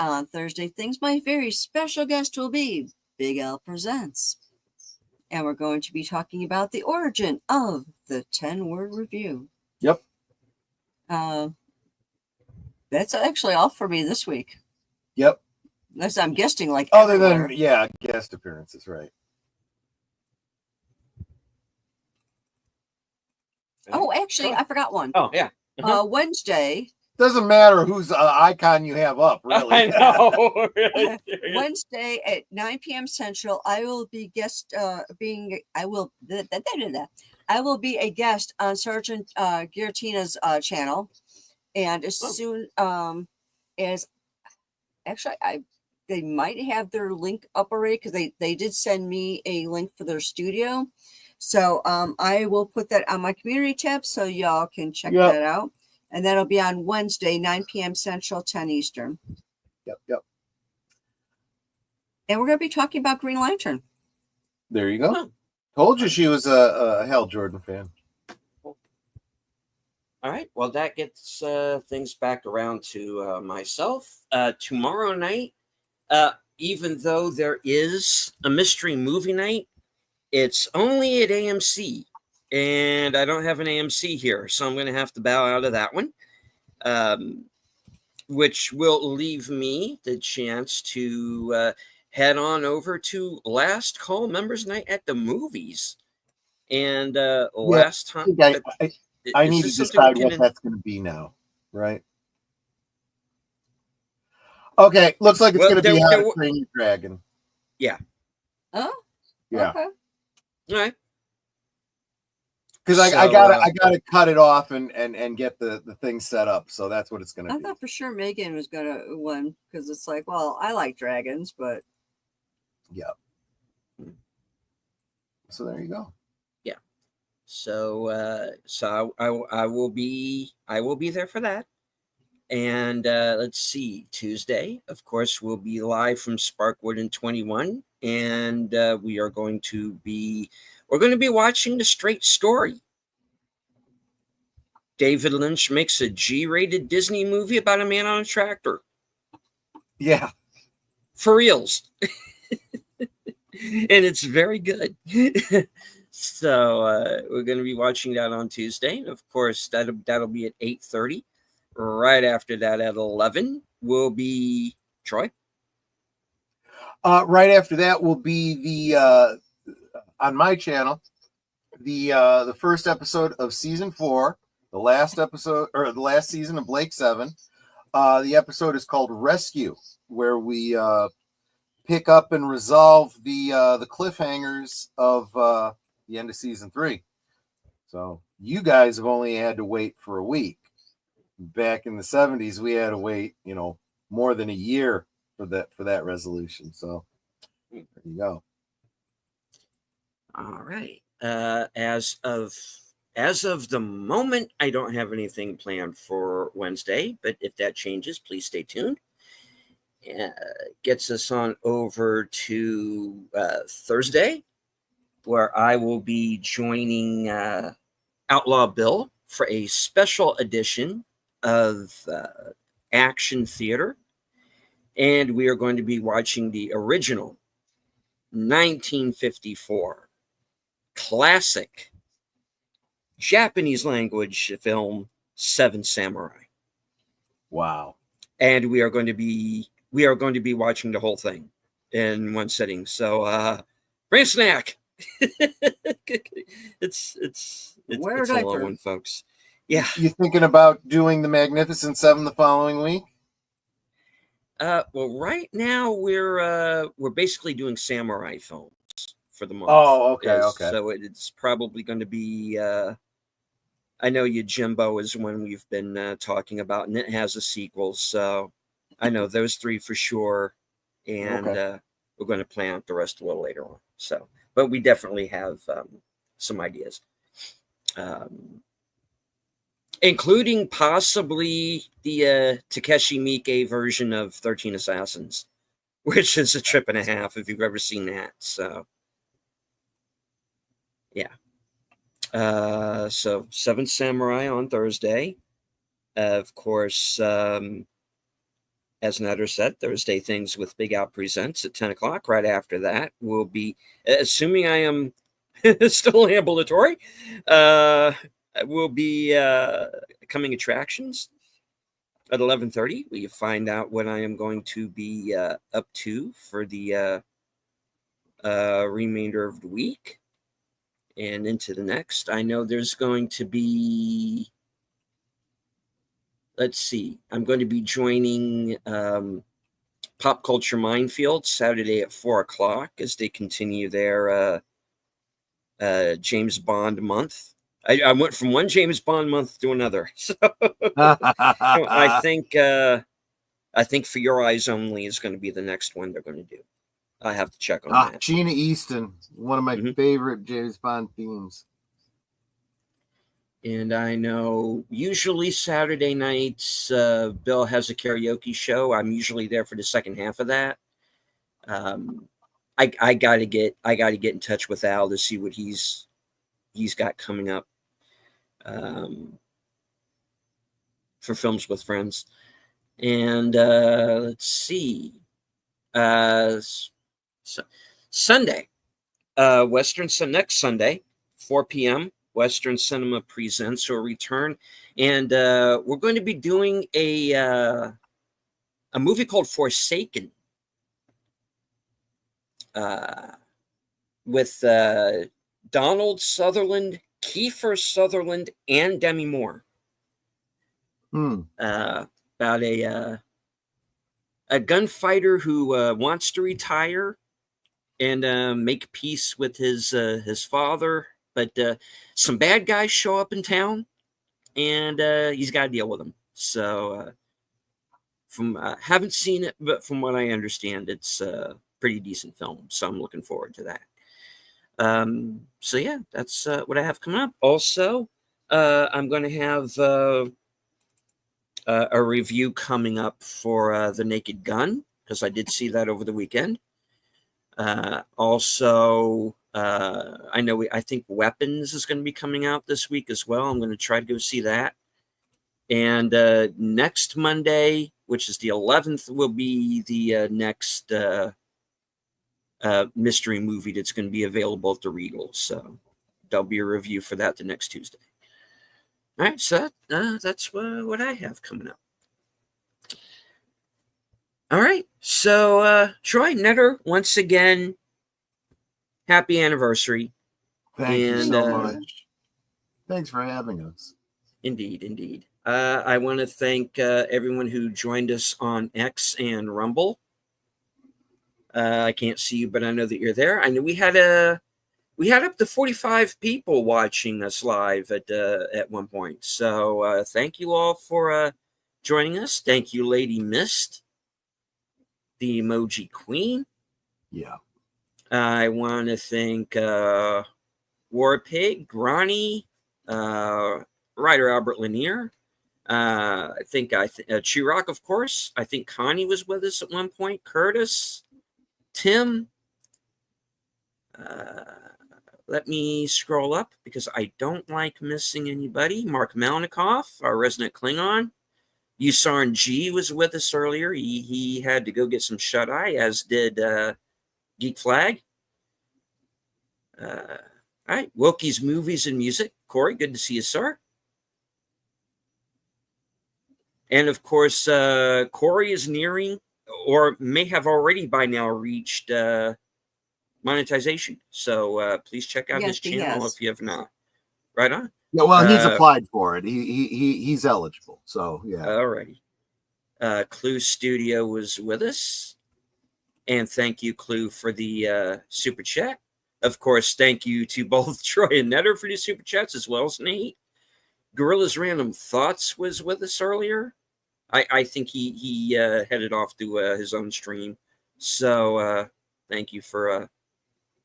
S2: things, my very special guest will be Big L Presents. And we're going to be talking about the origin of the 10-word review.
S3: Yep.
S2: That's actually all for me this week.
S3: Yep.
S2: Unless I'm guesting like
S3: other
S2: everywhere.
S3: than guest appearances, right?
S2: Oh, actually, I forgot one.
S1: Oh, yeah.
S2: Wednesday.
S3: Doesn't matter whose icon you have up, really.
S1: I know.
S2: Wednesday at 9 p.m. Central, I will be I will be a guest on Sergeant Giratina channel, and as soon as actually they might have their link up already, because they did send me a link for their studio, so I will put that on my community tab so y'all can check that out. And that'll be on Wednesday, 9 p.m. Central, 10 Eastern.
S3: Yep.
S2: And we're going to be talking about Green Lantern.
S3: There you go. Oh. Told you she was a Hal Jordan fan.
S1: All right. Well, that gets things back around to myself. Tomorrow night, even though there is a mystery movie night, it's only at AMC. And I don't have an AMC here, so I'm going to have to bow out of that one, which will leave me the chance to head on over to Last Call Members Night at the movies. And last time...
S3: I need to decide what that's going to be now, right? Okay, looks like it's going to be How to Train Your Dragon.
S1: Yeah.
S2: Oh?
S3: Yeah.
S2: Okay.
S1: All right.
S3: Because I gotta cut it off and get the thing set up, so that's what it's gonna be.
S2: I thought for sure Megan was gonna win, because it's like, well, I like dragons, but
S3: yeah. So there you go.
S1: Yeah. So I will be there for that. And let's see, Tuesday, of course, we'll be live from Sparkwood in 21, and we're going to be watching The Straight Story. David Lynch makes a G-rated Disney movie about a man on a tractor.
S3: Yeah.
S1: For reals. And it's very good. So we're going to be watching that on Tuesday. And of course, that'll be at 8:30. Right after that at 11 will be Troy.
S3: Right after that will be the on my channel, the first episode of season 4, the last episode, or the last season of Blake 7. The episode is called Rescue, where we pick up and resolve the cliffhangers of the end of season 3. So you guys have only had to wait for a week. Back in the 70s, we had to wait, more than a year for that resolution. So there you go.
S1: All right. as of the moment, I don't have anything planned for Wednesday, but if that changes, please stay tuned. Gets us on over to Thursday, where I will be joining Outlaw Bill for a special edition of Action Theater. And we are going to be watching the original 1954 classic Japanese language film, Seven Samurai.
S3: Wow.
S1: And we are going to be watching the whole thing in one sitting. So bring a snack. it's a long one, folks. Yeah.
S3: You thinking about doing the Magnificent Seven the following week?
S1: Well, right now we're basically doing samurai films for the month.
S3: Oh, okay.
S1: So it's probably going to be. I know Yojimbo is one we've been talking about, and it has a sequel. So I know those three for sure, and we're going to plan out the rest a little later on. So, but we definitely have some ideas. Including possibly the Takeshi Miike version of 13 Assassins, which is a trip and a half if you've ever seen that. So, yeah. So, Seven Samurai on Thursday. Of course, as Nutter said, Thursday Things with Big Al Presents at 10 o'clock. Right after that, we'll be, assuming I am still ambulatory, will be coming attractions at 11:30. We find out what I am going to be up to for the remainder of the week and into the next. I know there's going to be, let's see, I'm going to be joining Pop Culture Minefield Saturday at 4 o'clock as they continue their James Bond month. I went from one James Bond month to another. So I think For Your Eyes Only is going to be the next one they're going to do. I have to check on that.
S3: Gina Easton, one of my favorite James Bond themes.
S1: And I know usually Saturday nights, Bill has a karaoke show. I'm usually there for the second half of that. I gotta get in touch with Al to see what he's got coming up for Films with Friends. And let's see, Sunday, next Sunday, 4 p.m. Western Cinema presents a return, and we're going to be doing a movie called Forsaken with Donald Sutherland, Kiefer Sutherland, and Demi Moore. About a gunfighter who wants to retire and make peace with his father, but some bad guys show up in town, and he's got to deal with them. So, haven't seen it, but from what I understand, it's a pretty decent film. So I'm looking forward to that. So yeah, that's what I have coming up. Also, I'm going to have a review coming up for The Naked Gun, because I did see that over the weekend. Also, I think Weapons is going to be coming out this week as well. I'm going to try to go see that. And next Monday, which is the 11th, will be the next mystery movie that's going to be available at the Regal. So there'll be a review for that the next Tuesday. All right, so that's what I have coming up. All right, so Troy Netter, once again, happy anniversary.
S3: Thank you so much. Thanks for having us.
S1: Indeed. I want to thank everyone who joined us on X and Rumble. I can't see you, but I know that you're there. I know we had up to 45 people watching us live at one point. So thank you all for joining us. Thank you, Lady Mist, the Emoji Queen.
S3: Yeah.
S1: I want to thank War Pig, Ronnie, writer Albert Lanier. I think Chirac, of course. I think Connie was with us at one point. Curtis, Tim. Let me scroll up because I don't like missing anybody. Mark Malnikoff, our resident Klingon. Yusarn G was with us earlier. He had to go get some shut-eye, as did Geek Flag. All right, Wilkie's Movies and Music. Corey, good to see you, sir. And of course, Corey is nearing, or may have already by now reached monetization. So please check out his channel if you have not. Right on.
S3: Yeah, well, he's applied for it. He's eligible. So yeah.
S1: Alrighty. Clue Studio was with us, and thank you, Clue, for the super chat. Of course, thank you to both Troy and Netter for the super chats, as well as Nate. Gorilla's Random Thoughts was with us earlier. I think he headed off to his own stream. So thank you for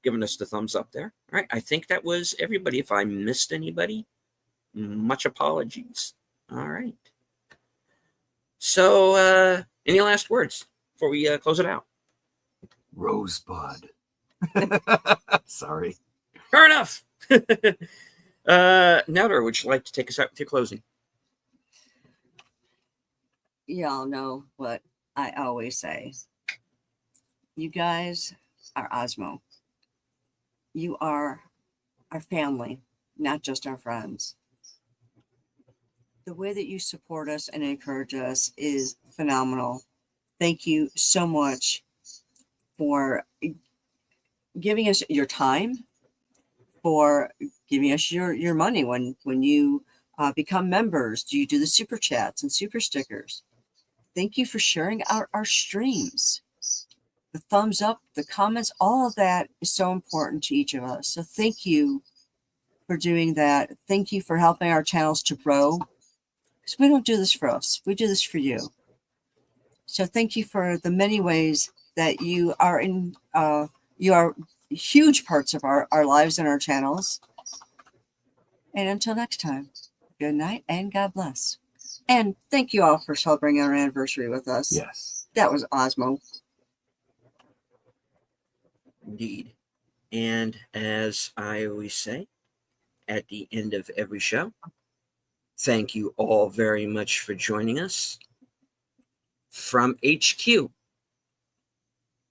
S1: giving us the thumbs up there. All right, I think that was everybody. If I missed anybody, much apologies. All right. So any last words before we close it out?
S3: Rosebud. Sorry.
S1: Fair enough. Netter, would you like to take us out to closing?
S2: Y'all know what I always say. You guys are Osmo. You are our family, not just our friends. The way that you support us and encourage us is phenomenal. Thank you so much for giving us your time, for giving us your money when you become members. Do you do the super chats and super stickers? Thank you for sharing our streams. The thumbs up, the comments, all of that is so important to each of us. So thank you for doing that. Thank you for helping our channels to grow. Because we don't do this for us. We do this for you. So thank you for the many ways that you are huge parts of our lives and our channels. And until next time, good night and God bless. And thank you all for celebrating our anniversary with us.
S3: Yes.
S2: That was Osmo.
S1: Indeed. And as I always say at the end of every show, thank you all very much for joining us from HQ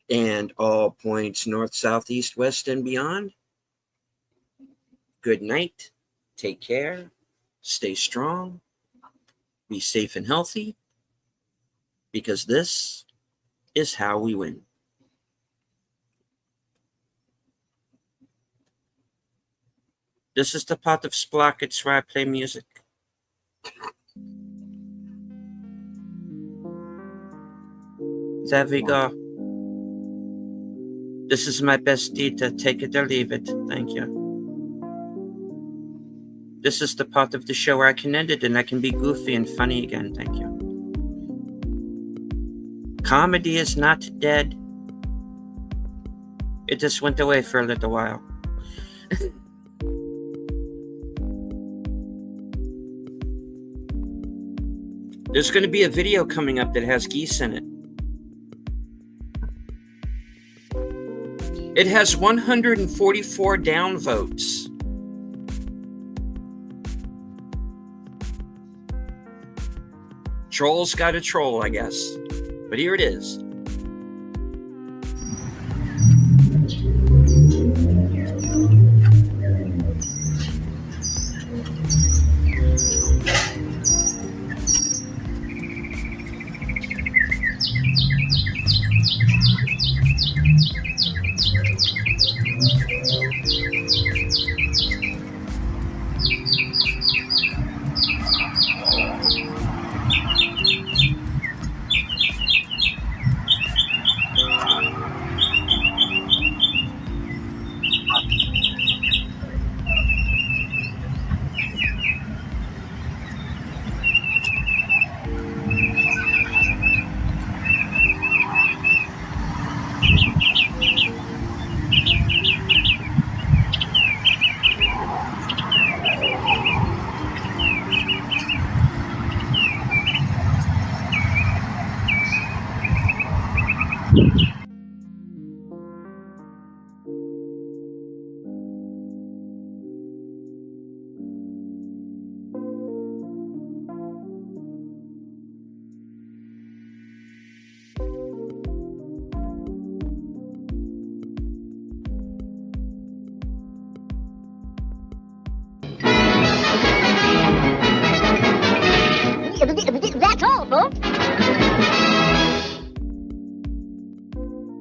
S1: and all points north, south, east, west, and beyond. Good night. Take care. Stay strong. Be safe and healthy, because this is how we win. This is the part of Sprockets where I play music. There we go. This is my best Dita. Take it or leave it. Thank you. This is the part of the show where I can end it and I can be goofy and funny again. Thank you. Comedy is not dead. It just went away for a little while. There's going to be a video coming up that has geese in it. It has 144 downvotes. Troll's got a troll, I guess. But here it is.